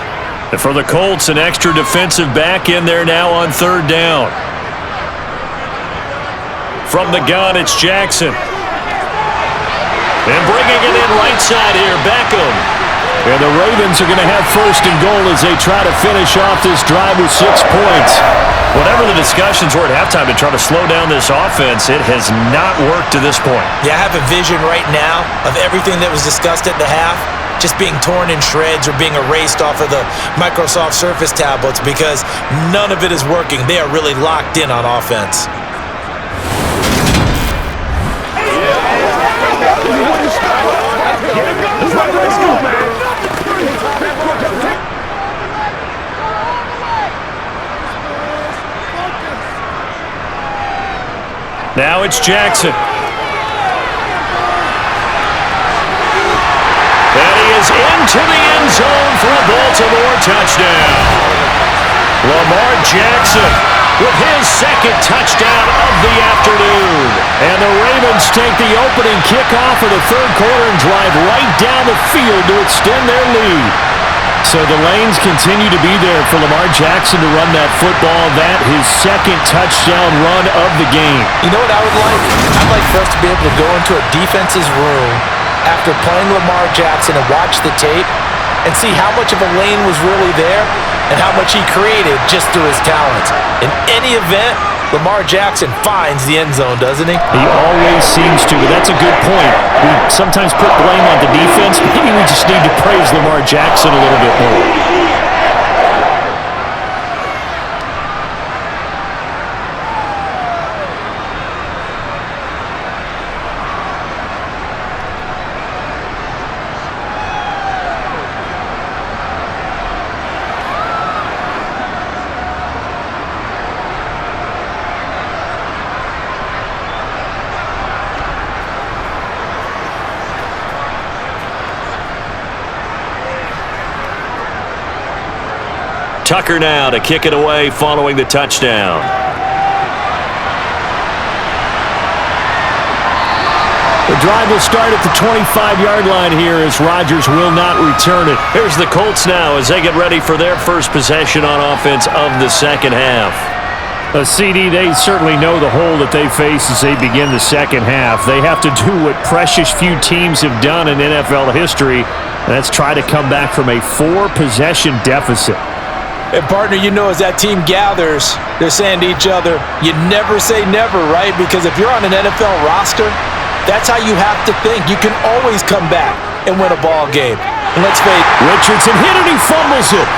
And for the Colts, an extra defensive back in there now on 3rd down. From the gun, it's Jackson. And bringing it in right side here, Beckham. And the Ravens are going to have 1st and goal as they try to finish off this drive with 6 points. Whatever the discussions were at halftime to try to slow down this offense, it has not worked to this point. Yeah, I have a vision right now of everything that was discussed at the half just being torn in shreds or being erased off of the Microsoft Surface tablets, because none of it is working. They are really locked in on offense. Now it's Jackson. And he is into the end zone for a Baltimore touchdown. Lamar Jackson with his 2nd touchdown of the afternoon. And the Ravens Ravens take the opening kickoff of the third quarter and drive right down the field to extend their lead. So the lanes continue to be there for Lamar Jackson to run that football. That his second touchdown run of the game. You know what I would like? I'd like for us to be able to go into a defense's room after playing Lamar Jackson and watch the tape and see how much of a lane was really there and how much he created just through his talents. In any event, Lamar Jackson finds the end zone, doesn't he? He always seems to, but that's a good point. We sometimes put blame on the defense. Maybe we just need to praise Lamar Jackson a little bit more. Tucker now to kick it away following the touchdown. The drive will start at the 25-yard line here as Rodgers will not return it. Here's the Colts now as they get ready for their first possession on offense of the second half. A CD, they certainly know the hole that they face as they begin the second half. They have to do what precious few teams have done in NFL history, and that's try to come back from a 4-possession deficit. And partner, you know, as that team gathers, they're saying to each other, you never say never, right? Because if you're on an NFL roster, that's how you have to think. You can always come back and win a ball game. And let's face it. Richardson hit it, he fumbles it.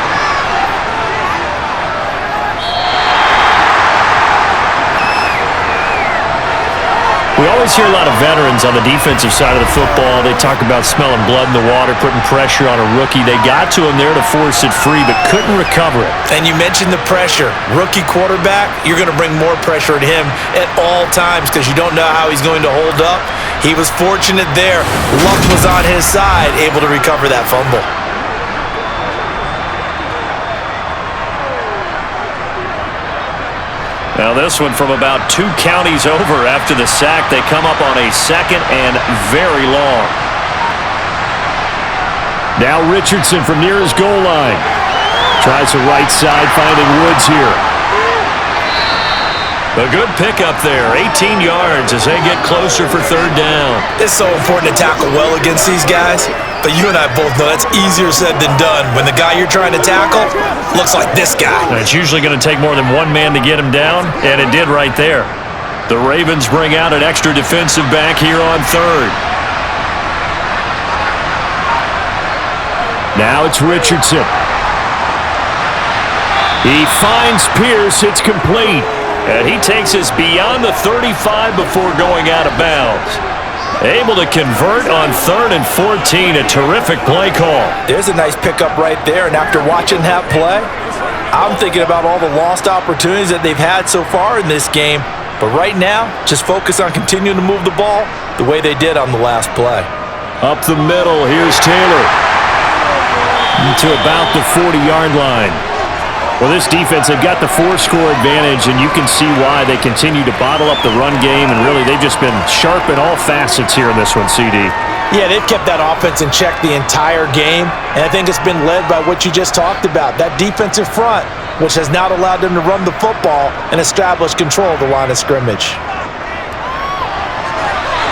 We always hear a lot of veterans on the defensive side of the football. They talk about smelling blood in the water, putting pressure on a rookie. They got to him there to force it free, but couldn't recover it. And you mentioned the pressure. Rookie quarterback, you're going to bring more pressure at him at all times because you don't know how he's going to hold up. He was fortunate there. Luck was on his side, able to recover that fumble. Now this one from about 2 counties over after the sack. They come up on a second and very long. Now Richardson from near his goal line. Tries the right side, finding Woods here. A good pickup there, 18 yards as they get closer for third down. It's so important to tackle well against these guys, but you and I both know that's easier said than done when the guy you're trying to tackle looks like this guy. And it's usually going to take more than one man to get him down, and it did right there. The Ravens bring out an extra defensive back here on third. Now it's Richardson. He finds Pierce, it's complete. And he takes us beyond the 35 before going out of bounds. Able to convert on 3rd and 14. A terrific play call. There's a nice pickup right there, and after watching that play, I'm thinking about all the lost opportunities that they've had so far in this game. But right now, just focus on continuing to move the ball the way they did on the last play. Up the middle, here's Taylor. To about the 40-yard line. Well, this defense, they've got the 4-score advantage, and you can see why they continue to bottle up the run game, and really they've just been sharp in all facets here in this one, CD. Yeah, they've kept that offense in check the entire game, and I think it's been led by what you just talked about, that defensive front, which has not allowed them to run the football and establish control of the line of scrimmage.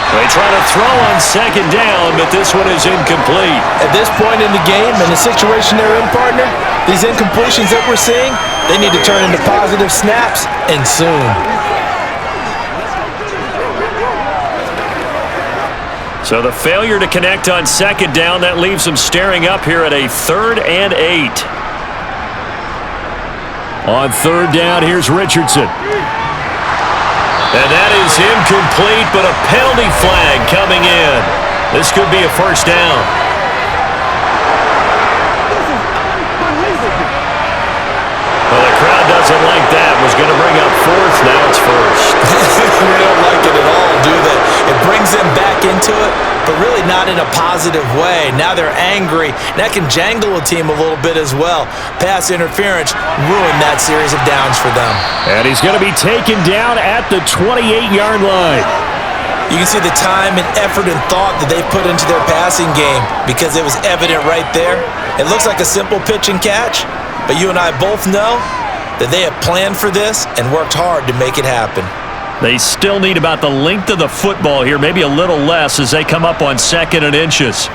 They try to throw on second down, but this one is incomplete. At this point in the game and the situation they're in, partner, these incompletions that we're seeing, they need to turn into positive snaps, and soon. So the failure to connect on second down, that leaves them staring up here at a 3rd and 8. On 3rd down, here's Richardson. And that is incomplete, but a penalty flag coming in. This could be a first down. Well, the crowd doesn't like that. Was going to bring up 4th. Now it's 1st. They don't like it at all, do they? It brings them back into it, but really not in a positive way. Now they're angry. That can jangle a team a little bit as well. Pass interference ruined that series of downs for them. And he's going to be taken down at the 28-yard line. You can see the time and effort and thought that they've put into their passing game because it was evident right there. It looks like a simple pitch and catch, but you and I both know that they have planned for this and worked hard to make it happen. They still need about the length of the football here, maybe a little less as they come up on 2nd and inches.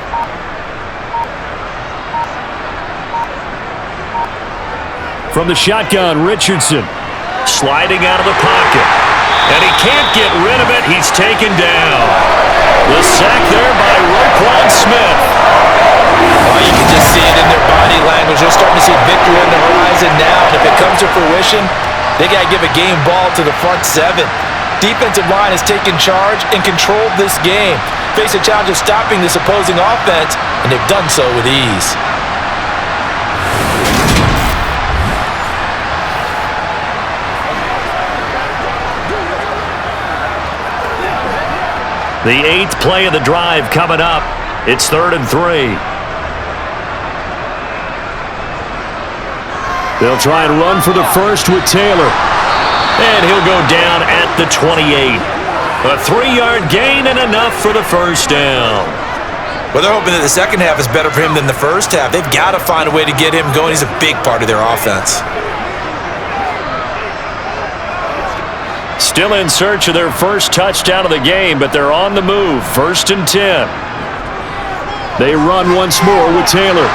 From the shotgun, Richardson. Sliding out of the pocket. And he can't get rid of it. He's taken down. The sack there by Roquan Smith. Oh, you can just see it in their body language. They're starting to see victory on the horizon now. And if it comes to fruition, they got to give a game ball to the front 7. Defensive line has taken charge and controlled this game. Face a challenge of stopping this opposing offense, and they've done so with ease. The 8th play of the drive coming up. It's 3rd and 3. They'll try and run for the first with Taylor. And he'll go down at the 28. A 3-yard gain and enough for the first down. Well, they're hoping that the second half is better for him than the first half. They've got to find a way to get him going. He's a big part of their offense. Still in search of their first touchdown of the game, but they're on the move. 1st and 10. They run once more with Taylor.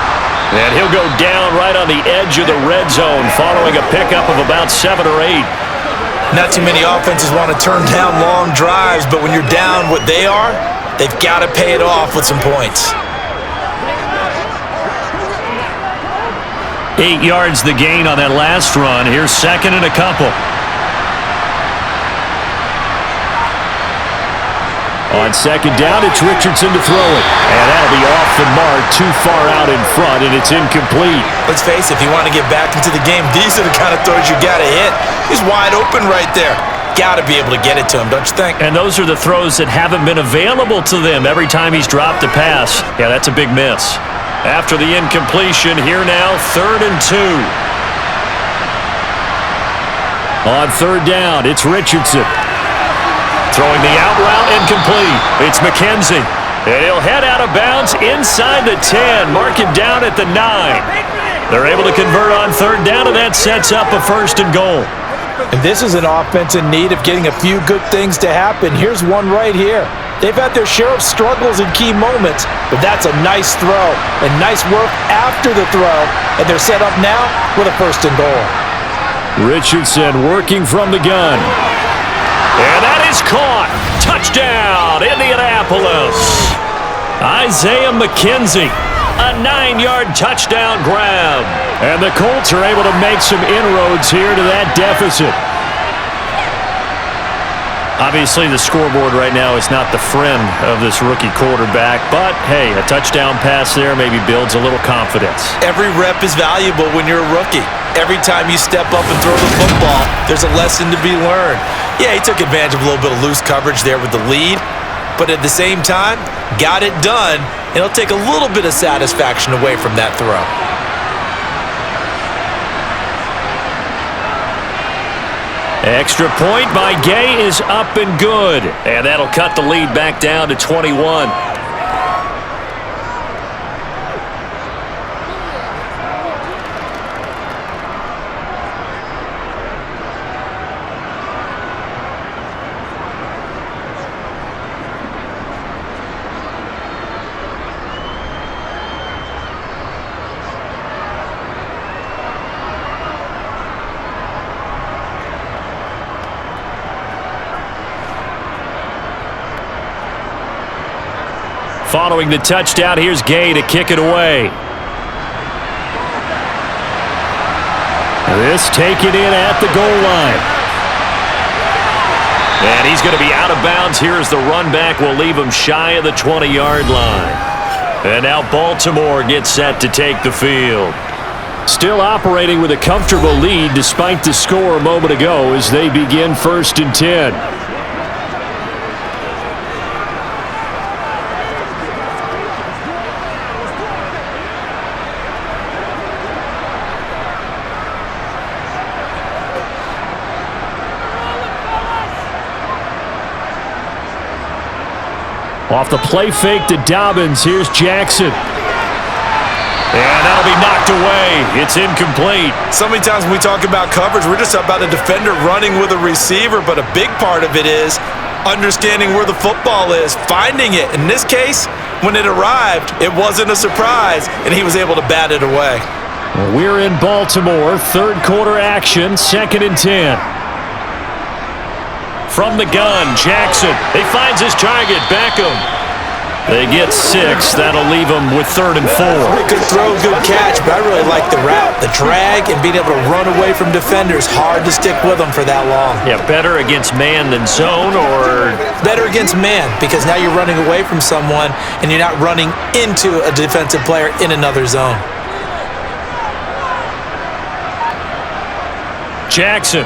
And he'll go down right on the edge of the red zone following a pickup of about 7 or 8. Not too many offenses want to turn down long drives, but when you're down what they are, they've got to pay it off with some points. 8 yards the gain on that last run. Here's 2nd and a couple. On 2nd down, it's Richardson to throw it. And that'll be off the mark, too far out in front, and it's incomplete. Let's face it, if you want to get back into the game, these are the kind of throws you got to hit. He's wide open right there. Got to be able to get it to him, don't you think? And those are the throws that haven't been available to them every time he's dropped a pass. Yeah, that's a big miss. After the incompletion, here now, 3rd and 2. On 3rd down, it's Richardson. Throwing the out route incomplete. It's McKenzie. And he'll head out of bounds inside the 10. Mark it down at the 9. They're able to convert on 3rd down, and that sets up a 1st and goal. And this is an offense in need of getting a few good things to happen. Here's one right here. They've had their share of struggles in key moments, but that's a nice throw and nice work after the throw. And they're set up now with a 1st and goal. Richardson working from the gun. And that is caught. Touchdown, Indianapolis. Isaiah McKenzie, a 9-yard touchdown grab. And the Colts are able to make some inroads here to that deficit. Obviously, the scoreboard right now is not the friend of this rookie quarterback, but hey, a touchdown pass there maybe builds a little confidence. Every rep is valuable when you're a rookie. Every time you step up and throw the football, there's a lesson to be learned. Yeah, he took advantage of a little bit of loose coverage there with the lead, but at the same time, got it done, and it'll take a little bit of satisfaction away from that throw. Extra point by Gay is up and good, and that'll cut the lead back down to 21. Following the touchdown, here's Gay to kick it away. This taken in at the goal line. And he's going to be out of bounds here as the run back will leave him shy of the 20-yard line. And now Baltimore gets set to take the field. Still operating with a comfortable lead despite the score a moment ago as they begin 1st and 10. Off the play fake to Dobbins. Here's Jackson. And that'll be knocked away. It's incomplete. So many times when we talk about coverage, we're just about a defender running with a receiver, but a big part of it is understanding where the football is, finding it. In this case, when it arrived, it wasn't a surprise, and he was able to bat it away. We're in Baltimore. Third quarter action, 2nd and 10. From the gun, Jackson. He finds his target, Beckham. They get 6. That'll leave them with 3rd and 4. Good throw, good catch, but I really like the route. The drag and being able to run away from defenders, hard to stick with them for that long. Yeah, better against man than zone, or? Better against man, because now you're running away from someone and you're not running into a defensive player in another zone. Jackson.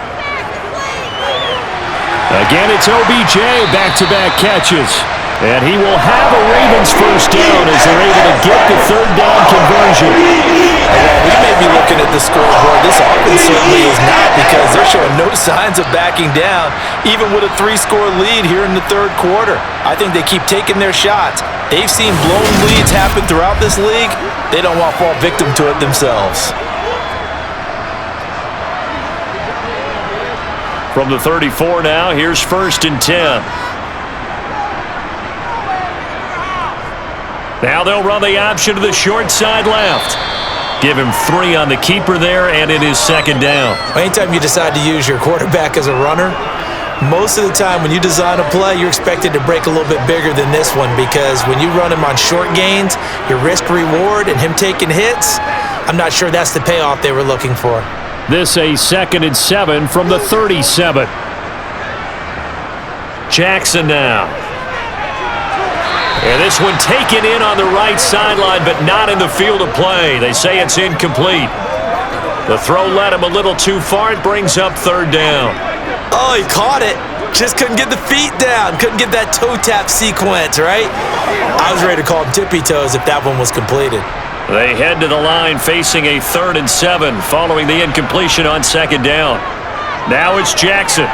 Again, it's OBJ, back-to-back catches. And he will have a Ravens first down as they're able to get the 3rd down conversion. We may be looking at the scoreboard. This offense certainly is not, because they're showing no signs of backing down, even with a 3-score lead here in the 3rd quarter. I think they keep taking their shots. They've seen blown leads happen throughout this league. They don't want to fall victim to it themselves. From the 34 now, here's 1st and 10. Now they'll run the option to the short side left. Give him 3 on the keeper there, and it is 2nd down. Anytime you decide to use your quarterback as a runner, most of the time when you design a play, you're expected to break a little bit bigger than this one, because when you run him on short gains, your risk-reward and him taking hits, I'm not sure that's the payoff they were looking for. This a 2nd and 7 from the 37. Jackson now. And this one taken in on the right sideline, but not in the field of play. They say it's incomplete. The throw led him a little too far. It brings up 3rd down. Oh, he caught it. Just couldn't get the feet down. Couldn't get that toe tap sequence, right? I was ready to call him tippy toes if that one was completed. They head to the line facing a 3rd and 7 following the incompletion on 2nd down. Now it's Jackson.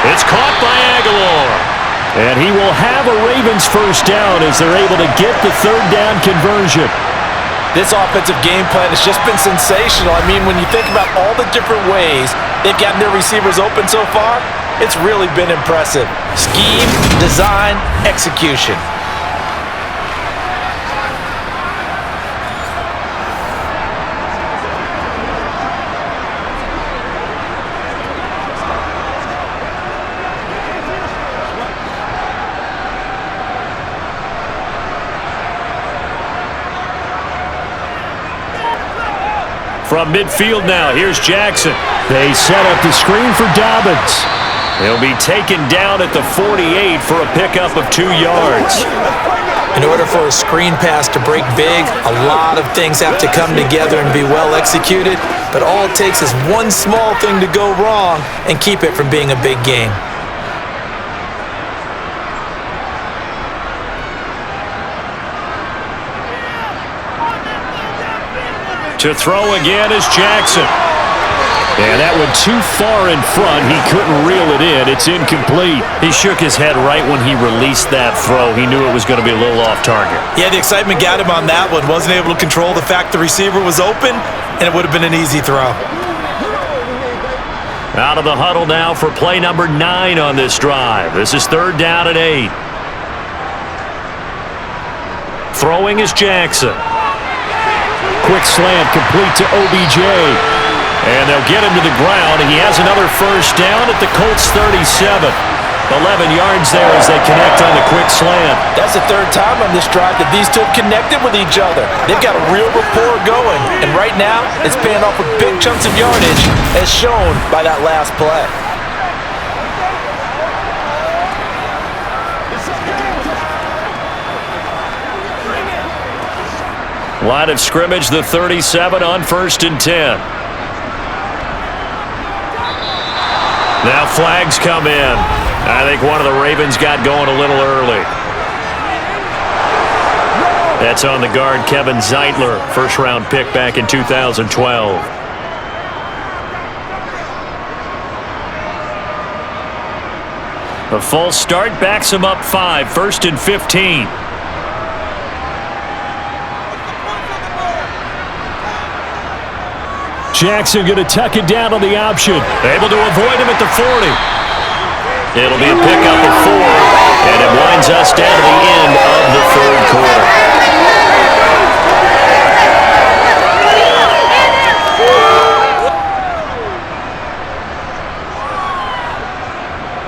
It's caught by Aguilar. And he will have a Ravens first down as they're able to get the 3rd down conversion. This offensive game plan has just been sensational. I mean, when you think about all the different ways they've gotten their receivers open so far, it's really been impressive. Scheme, design, execution. From midfield now, here's Jackson. They set up the screen for Dobbins. He'll be taken down at the 48 for a pickup of 2 yards. In order for a screen pass to break big, a lot of things have to come together and be well executed, but all it takes is one small thing to go wrong and keep it from being a big game. To throw again is Jackson. And that one too far in front. He couldn't reel it in. It's incomplete. He shook his head right when he released that throw. He knew it was going to be a little off target. Yeah, the excitement got him on that one. Wasn't able to control the fact the receiver was open, and it would have been an easy throw. Out of the huddle now for play number 9 on this drive. This is 3rd down and 8. Throwing is Jackson. Quick slant complete to OBJ. And they'll get him to the ground. He has another first down at the Colts 37. 11 yards there as they connect on the quick slant. That's the 3rd time on this drive that these two have connected with each other. They've got a real rapport going. And right now, it's paying off with big chunks of yardage, as shown by that last play. Line of scrimmage, the 37 on 1st and 10. Now flags come in. I think one of the Ravens got going a little early. That's on the guard, Kevin Zeitler, first-round pick back in 2012. A false start backs him up 5, 1st and 15. Jackson going to tuck it down on the option. Able to avoid him at the 40. It'll be a pickup of 4, and it winds us down to the end of the third quarter.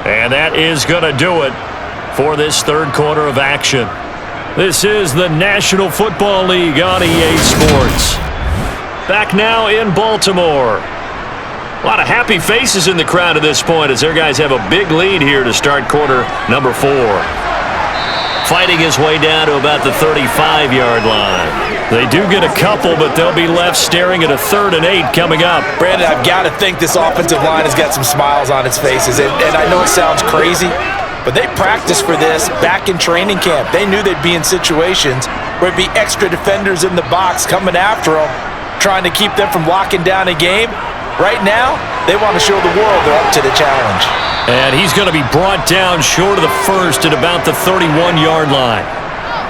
And that is going to do it for this third quarter of action. This is the National Football League on EA Sports. Back now in Baltimore. A lot of happy faces in the crowd at this point as their guys have a big lead here to start quarter number 4. Fighting his way down to about the 35-yard line. They do get a couple, but they'll be left staring at a 3rd and 8 coming up. Brandon, I've got to think this offensive line has got some smiles on its faces. And I know it sounds crazy, but they practiced for this back in training camp. They knew they'd be in situations where it'd be extra defenders in the box coming after them, trying to keep them from locking down a game. Right now, they want to show the world they're up to the challenge. And he's going to be brought down short of the first at about the 31-yard line.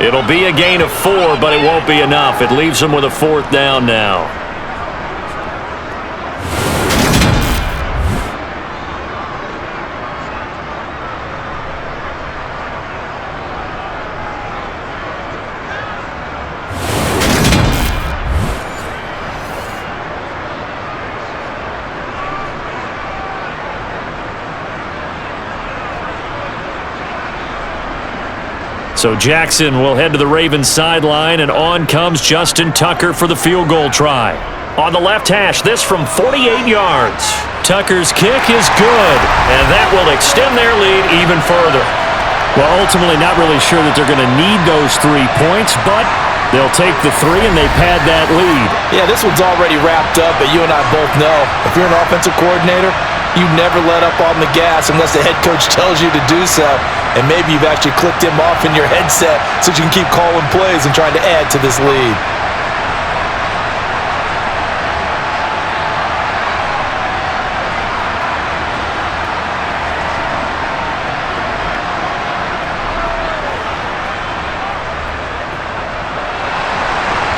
It'll be a gain of 4, but it won't be enough. It leaves him with a 4th down now. So Jackson will head to the Ravens sideline, and on comes Justin Tucker for the field goal try. On the left hash, this from 48 yards. Tucker's kick is good, and that will extend their lead even further. Well, ultimately not really sure that they're going to need those 3 points, but they'll take the 3 and they pad that lead. Yeah, this one's already wrapped up, but you and I both know if you're an offensive coordinator, you never let up on the gas unless the head coach tells you to do so. And maybe you've actually clicked him off in your headset so you can keep calling plays and trying to add to this lead.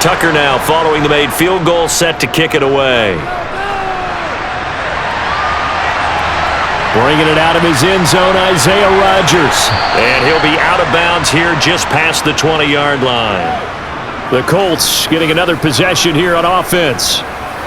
Tucker now following the made field goal, set to kick it away. Bringing it out of his end zone, Isaiah Rodgers. And he'll be out of bounds here just past the 20-yard line. The Colts getting another possession here on offense.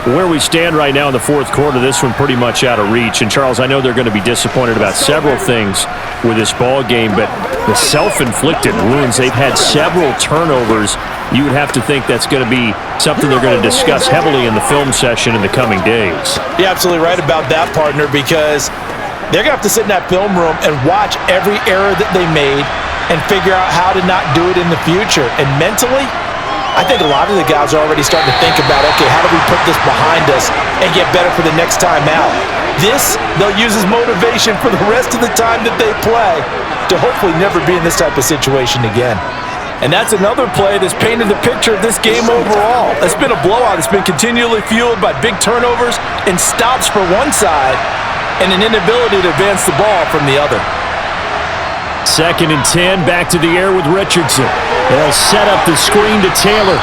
Where we stand right now in the fourth quarter, this one pretty much out of reach. And, Charles, I know they're going to be disappointed about several things with this ball game, but the self-inflicted wounds, they've had several turnovers. You would have to think that's going to be something they're going to discuss heavily in the film session in the coming days. You're absolutely right about that, partner, because they're going to have to sit in that film room and watch every error that they made and figure out how to not do it in the future. And mentally, I think a lot of the guys are already starting to think about, okay, how do we put this behind us and get better for the next time out? This, they'll use as motivation for the rest of the time that they play to hopefully never be in this type of situation again. And that's another play that's painted the picture of this game overall. It's been a blowout. It's been continually fueled by big turnovers and stops for one side and an inability to advance the ball from the other. 2nd and 10, back to the air with Richardson. They'll set up the screen to Taylor.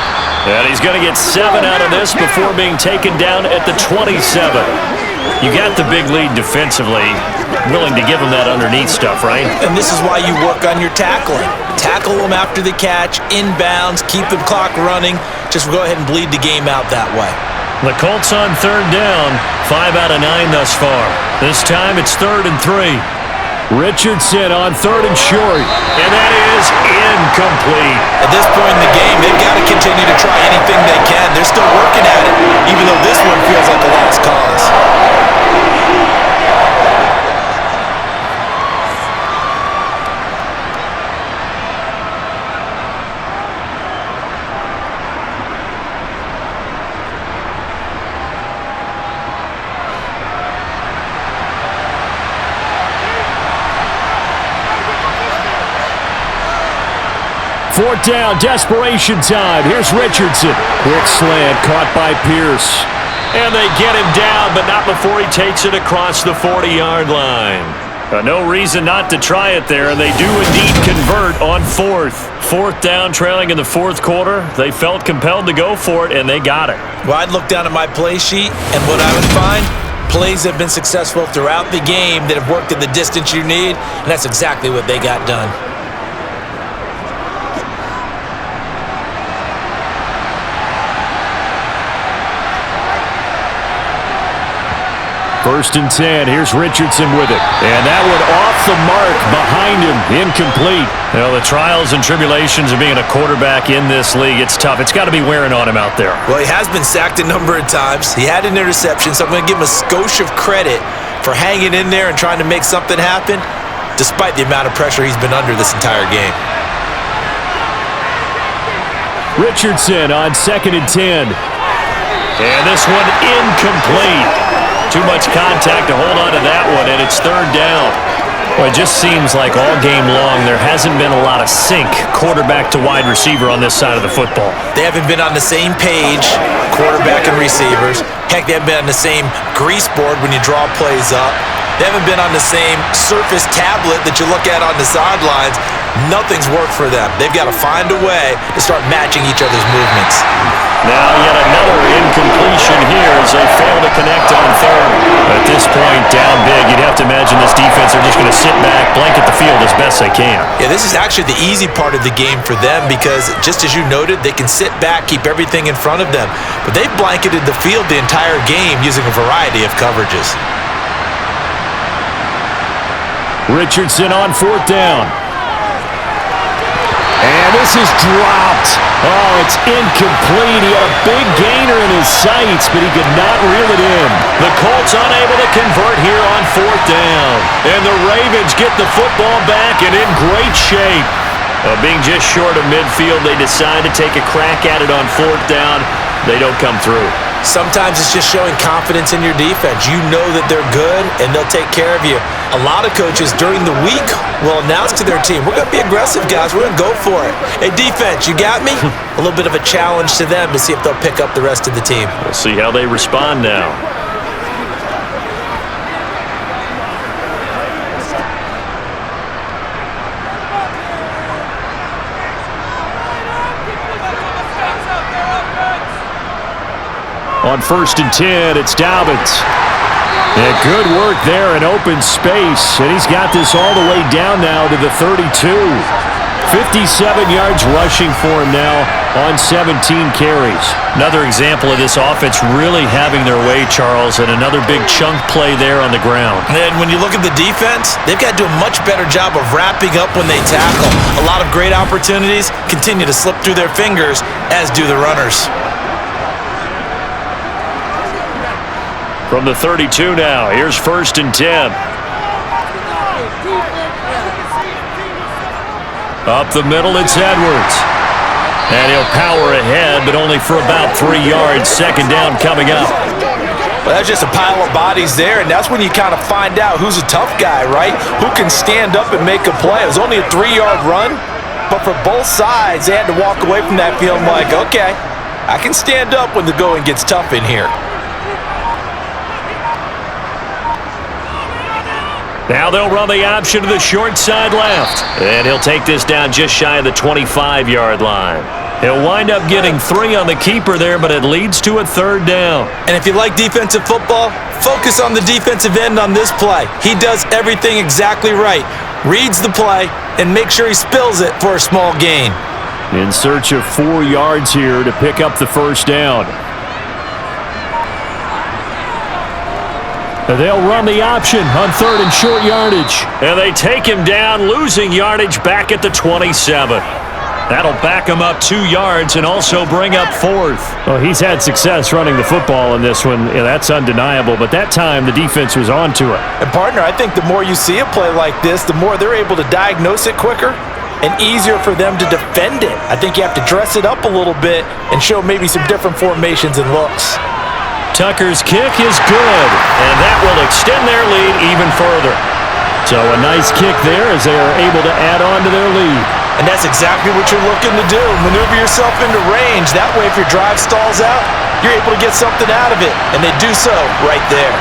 And he's going to get 7 out of this before being taken down at the 27. You got the big lead defensively. Willing to give them that underneath stuff, right? And this is why you work on your tackling. Tackle them after the catch, inbounds, keep the clock running. Just go ahead and bleed the game out that way. The Colts on 3rd down, 5 out of 9 thus far. This time it's 3rd and 3. Richardson on 3rd and short, and that is incomplete. At this point in the game, they've got to continue to try anything they can. They're still working at it, even though this one feels like a lost cause. Fourth down, desperation time. Here's Richardson. Quick slant, caught by Pierce. And they get him down, but not before he takes it across the 40-yard line. No reason not to try it there, and they do indeed convert on fourth. Fourth down, trailing in the fourth quarter. They felt compelled to go for it, and they got it. Well, I'd look down at my play sheet, and what I would find, plays have been successful throughout the game that have worked at the distance you need, and that's exactly what they got done. First and 10. Here's Richardson with it. And that one off the mark behind him. Incomplete. You know, the trials and tribulations of being a quarterback in this league, it's tough. It's got to be wearing on him out there. Well, he has been sacked a number of times. He had an interception, so I'm going to give him a skosh of credit for hanging in there and trying to make something happen, despite the amount of pressure he's been under this entire game. Richardson on 2nd and 10. And this one incomplete. Too much contact to hold on to that one, and it's third down. Well, it just seems like all game long there hasn't been a lot of sync quarterback to wide receiver on this side of the football. They haven't been on the same page, quarterback and receivers. Heck, they haven't been on the same grease board when you draw plays up. They haven't been on the same surface tablet that you look at on the sidelines. Nothing's worked for them. They've got to find a way to start matching each other's movements. Now yet another incompletion here as they fail to connect on third. At this point, down big, you'd have to imagine this defense are just going to sit back, blanket the field as best they can. Yeah, this is actually the easy part of the game for them because, just as you noted, they can sit back, keep everything in front of them. But they've blanketed the field the entire game using a variety of coverages. Richardson on 4th down. And this is dropped. Oh, it's incomplete. He had a big gainer in his sights, but he could not reel it in. The Colts unable to convert here on 4th down. And the Ravens get the football back and in great shape. Being just short of midfield, they decide to take a crack at it on 4th down. They don't come through. Sometimes it's just showing confidence in your defense. You know that they're good, and they'll take care of you. A lot of coaches during the week will announce to their team, we're going to be aggressive, guys. We're going to go for it. Hey, defense, you got me? A little bit of a challenge to them to see if they'll pick up the rest of the team. We'll see how they respond now. On 1st and 10, it's Dobbins. And good work there in open space. And he's got this all the way down now to the 32. 57 yards rushing for him now on 17 carries. Another example of this offense really having their way, Charles, and another big chunk play there on the ground. And when you look at the defense, they've got to do a much better job of wrapping up when they tackle. A lot of great opportunities continue to slip through their fingers, as do the runners. From the 32 now, here's 1st and 10. Up the middle, it's Edwards. And he'll power ahead, but only for about 3 yards. 2nd down coming up. Well, that's just a pile of bodies there, and that's when you kind of find out who's a tough guy, right? Who can stand up and make a play. It was only a 3-yard run, but for both sides, they had to walk away from that feeling like, okay, I can stand up when the going gets tough in here. Now they'll run the option to the short side left. And he'll take this down just shy of the 25-yard line. He'll wind up getting 3 on the keeper there, but it leads to a 3rd down. And if you like defensive football, focus on the defensive end on this play. He does everything exactly right. Reads the play and makes sure he spills it for a small gain. In search of 4 yards here to pick up the 1st down. They'll run the option on 3rd and short yardage. And they take him down, losing yardage back at the 27. That'll back him up 2 yards and also bring up 4th. Well, he's had success running the football in this one. Yeah, that's undeniable. But that time, the defense was on to it. And, partner, I think the more you see a play like this, the more they're able to diagnose it quicker and easier for them to defend it. I think you have to dress it up a little bit and show maybe some different formations and looks. Tucker's kick is good, and that will extend their lead even further. So a nice kick there as they are able to add on to their lead. And that's exactly what you're looking to do. Maneuver yourself into range. That way, if your drive stalls out, you're able to get something out of it. And they do so right there.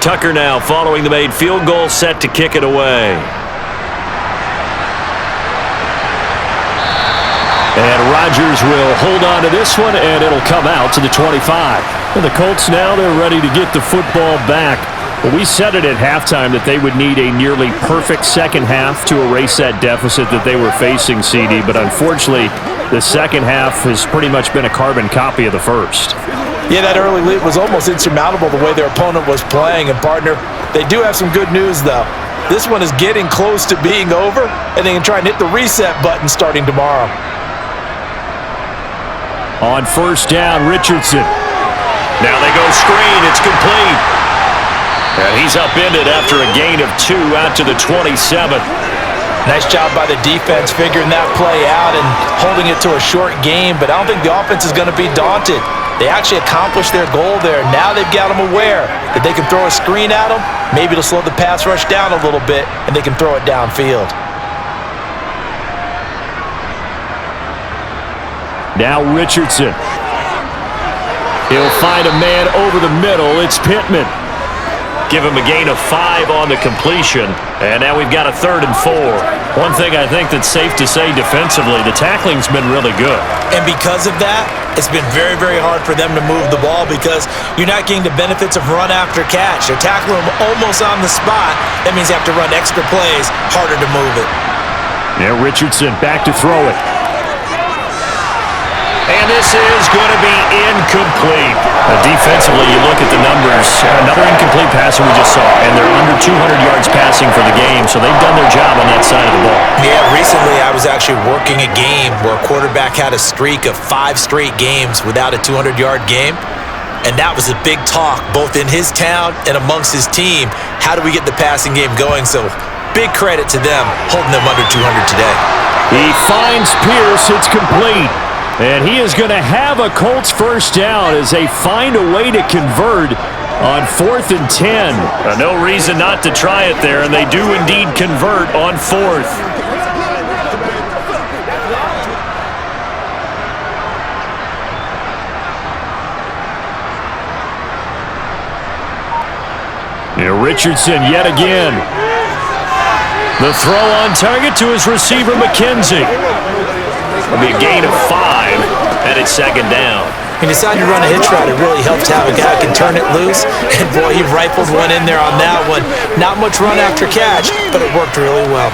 Tucker now following the made field goal, set to kick it away. And Rodgers will hold on to this one, and it'll come out to the 25. And the Colts now, they're ready to get the football back. Well, we said it at halftime that they would need a nearly perfect second half to erase that deficit that they were facing, CD. But unfortunately, the second half has pretty much been a carbon copy of the first. Yeah, that early lead was almost insurmountable the way their opponent was playing. And, partner, they do have some good news, though. This one is getting close to being over, and they can try and hit the reset button starting tomorrow. On first down, Richardson. Now they go screen. It's complete. And he's upended after a gain of 2 out to the 27th. Nice job by the defense figuring that play out and holding it to a short game, but I don't think the offense is going to be daunted. They actually accomplished their goal there. Now they've got them aware that they can throw a screen at them. Maybe it'll slow the pass rush down a little bit, and they can throw it downfield. Now Richardson. He'll find a man over the middle. It's Pittman. Give him a gain of 5 on the completion. And now we've got a 3rd and 4. One thing I think that's safe to say defensively, the tackling's been really good. And because of that, it's been very, very hard for them to move the ball because you're not getting the benefits of run after catch. They're tackling them almost on the spot. That means you have to run extra plays, harder to move it. Now Richardson back to throw it. And this is going to be incomplete. Defensively, you look at the numbers. Another incomplete pass that we just saw, and they're under 200 yards passing for the game, so they've done their job on that side of the ball. Yeah, recently I was actually working a game where a quarterback had a streak of 5 straight games without a 200-yard game, and that was a big talk, both in his town and amongst his team. How do we get the passing game going? So big credit to them holding them under 200 today. He finds Pierce. It's complete. And he is going to have a Colts first down as they find a way to convert on 4th and 10. No reason not to try it there, and they do indeed convert on 4th. Now Richardson yet again. The throw on target to his receiver, McKenzie. It'll be a gain of 5, and it's 2nd down. When you decide to run a hitch route, it really helps to have a guy who can turn it loose. And, boy, he rifled one in there on that one. Not much run after catch, but it worked really well.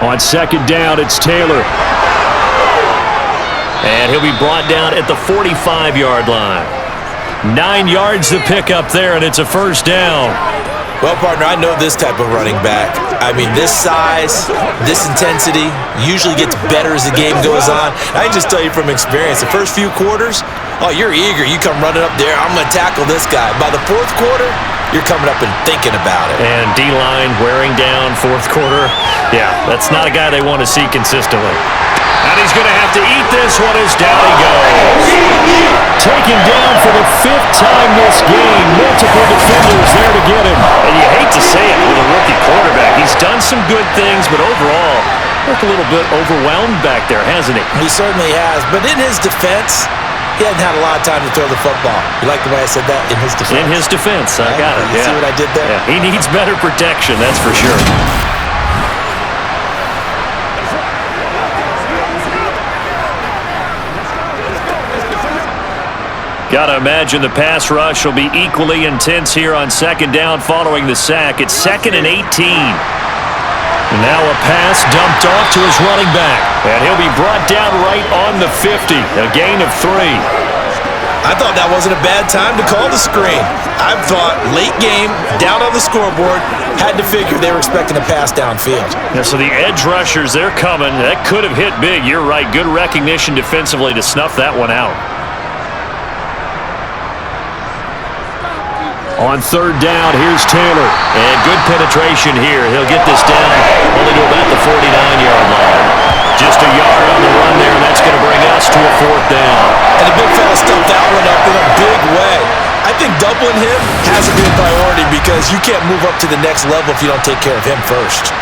On 2nd down, it's Taylor. And he'll be brought down at the 45-yard line. 9 yards to pick up there, and it's a first down. Well, partner, I know this type of running back. I mean, this size, this intensity usually gets better as the game goes on. I can just tell you from experience, the first few quarters, oh, you're eager. You come running up there, I'm going to tackle this guy. By the 4th quarter, you're coming up and thinking about it. And D-line wearing down 4th quarter. Yeah, that's not a guy they want to see consistently. And he's going to have to eat this one as down he goes. Taken down for the 5th time this game. Multiple defenders there to get him. And you hate to say it with a rookie quarterback. He's done some good things, but overall, looked a little bit overwhelmed back there, hasn't he? He certainly has. But in his defense, he hadn't had a lot of time to throw the football. You like the way I said that? In his defense. In his defense. I got it. You see what I did there? Yeah. He needs better protection, that's for sure. Gotta imagine the pass rush will be equally intense here on 2nd down following the sack. It's 2nd and 18. Now a pass dumped off to his running back. And he'll be brought down right on the 50. A gain of 3. I thought that wasn't a bad time to call the screen. I thought late game, down on the scoreboard, had to figure they were expecting a pass downfield. Yeah, so the edge rushers, they're coming. That could have hit big. You're right. Good recognition defensively to snuff that one out. On 3rd down, here's Taylor. And good penetration here. He'll get this down only to about the 49-yard line. Just a yard on the run there, and that's going to bring us to a 4th down. And the big fella stuffed that one up in a big way. I think doubling him has to be a priority because you can't move up to the next level if you don't take care of him first.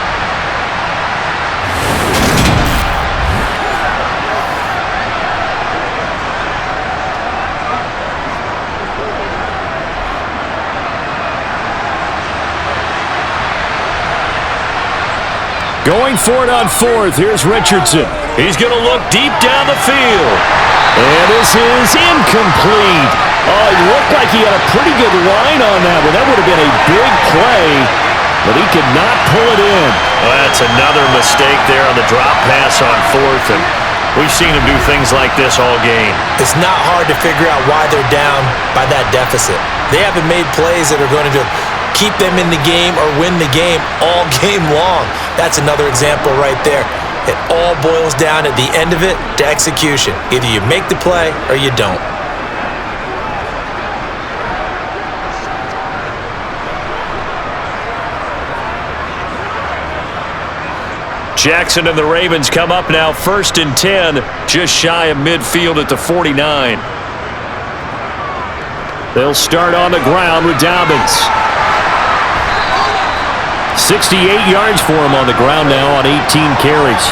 Going for it on fourth. Here's Richardson. He's going to look deep down the field. And this is incomplete. Oh, it looked like he had a pretty good line on that one. That would have been a big play, but he could not pull it in. Well, that's another mistake there on the drop pass on fourth, and we've seen him do things like this all game. It's not hard to figure out why they're down by that deficit. They haven't made plays that are going to keep them in the game or win the game all game long. That's another example right there. It all boils down at the end of it to execution. Either you make the play or you don't. Jackson and the Ravens come up now 1st and 10, just shy of midfield at the 49. They'll start on the ground with Dobbins. 68 yards for him on the ground now on 18 carries.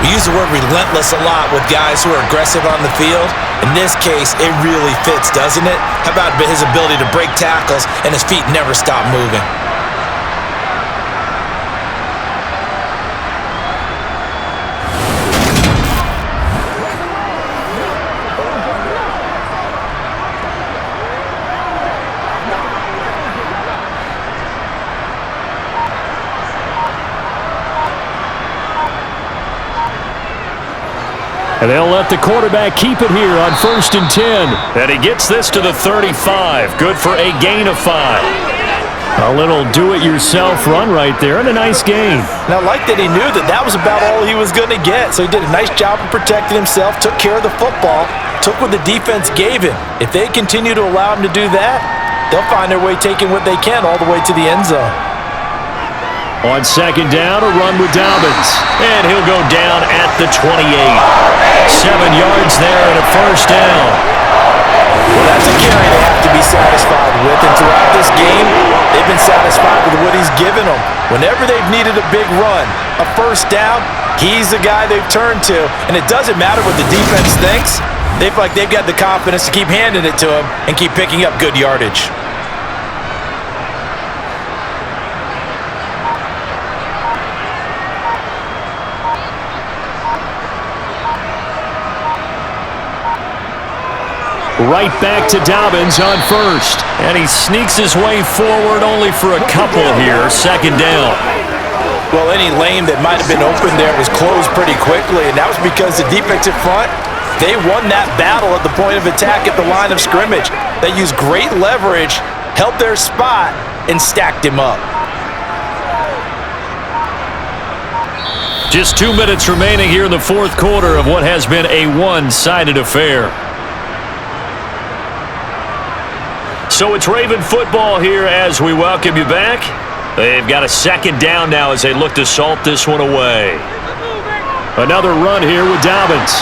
We use the word relentless a lot with guys who are aggressive on the field. In this case, it really fits, doesn't it? How about his ability to break tackles and his feet never stop moving? And they'll let the quarterback keep it here on 1st and 10. And he gets this to the 35. Good for a gain of 5. A little do-it-yourself run right there and a nice gain. And I like that he knew that that was about all he was going to get. So he did a nice job of protecting himself, took care of the football, took what the defense gave him. If they continue to allow him to do that, they'll find their way taking what they can all the way to the end zone. On 2nd down, a run with Dobbins. And he'll go down at the 28. 7 yards there and a 1st down. Well, that's a carry they have to be satisfied with. And throughout this game, they've been satisfied with what he's given them. Whenever they've needed a big run, a 1st down, he's the guy they've turned to. And it doesn't matter what the defense thinks. They feel like they've got the confidence to keep handing it to him and keep picking up good yardage. Right back to Dobbins on 1st. And he sneaks his way forward only for a couple here. 2nd down. Well, any lane that might have been open there was closed pretty quickly, and that was because the defensive front, they won that battle at the point of attack at the line of scrimmage. They used great leverage, held their spot, and stacked him up. Just 2 minutes remaining here in the 4th quarter of what has been a one-sided affair. So it's Raven football here as we welcome you back. They've got a 2nd down now as they look to salt this one away. Another run here with Dobbins.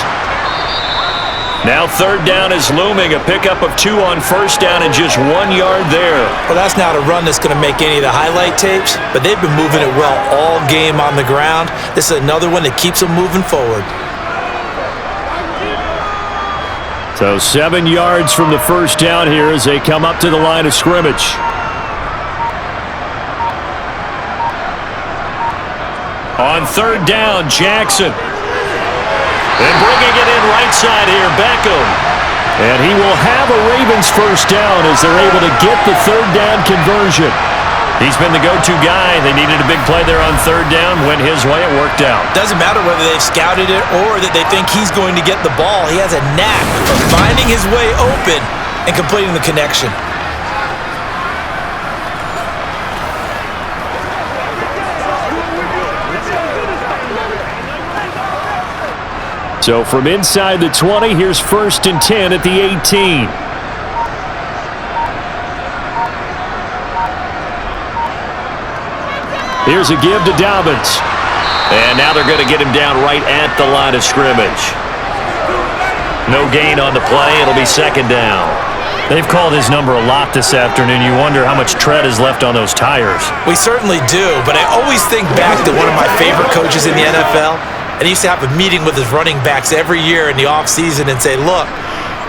Now 3rd down is looming. A pickup of 2 on 1st down and just 1 yard there. Well, that's not a run that's going to make any of the highlight tapes, but they've been moving it well all game on the ground. This is another one that keeps them moving forward. So 7 yards from the 1st down here as they come up to the line of scrimmage. On 3rd down, Jackson. And bringing it in right side here, Beckham. And he will have a Ravens 1st down as they're able to get the 3rd down conversion. He's been the go-to guy. They needed a big play there on 3rd down. Went his way. It worked out. Doesn't matter whether they've scouted it or that they think he's going to get the ball. He has a knack for finding his way open and completing the connection. So from inside the 20, here's 1st and 10 at the 18. Here's a give to Dobbins. And now they're going to get him down right at the line of scrimmage. No gain on the play. It'll be 2nd down. They've called his number a lot this afternoon. You wonder how much tread is left on those tires. We certainly do, but I always think back to one of my favorite coaches in the NFL. And he used to have a meeting with his running backs every year in the offseason and say, look,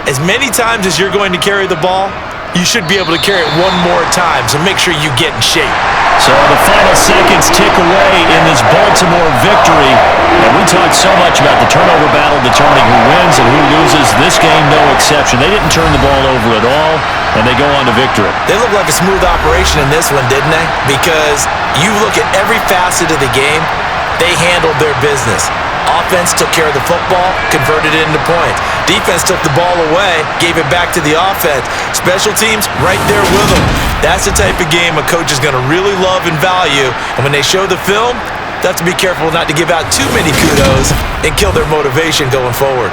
as many times as you're going to carry the ball, you should be able to carry it one more time, so make sure you get in shape. So the final seconds tick away in this Baltimore victory. And we talked so much about the turnover battle determining who wins and who loses. This game, no exception. They didn't turn the ball over at all, and they go on to victory. They look like a smooth operation in this one, didn't they? Because you look at every facet of the game, they handled their business. Offense took care of the football, converted it into points. Defense took the ball away, gave it back to the offense. Special teams, right there with them. That's the type of game a coach is going to really love and value. And when they show the film, they have to be careful not to give out too many kudos and kill their motivation going forward.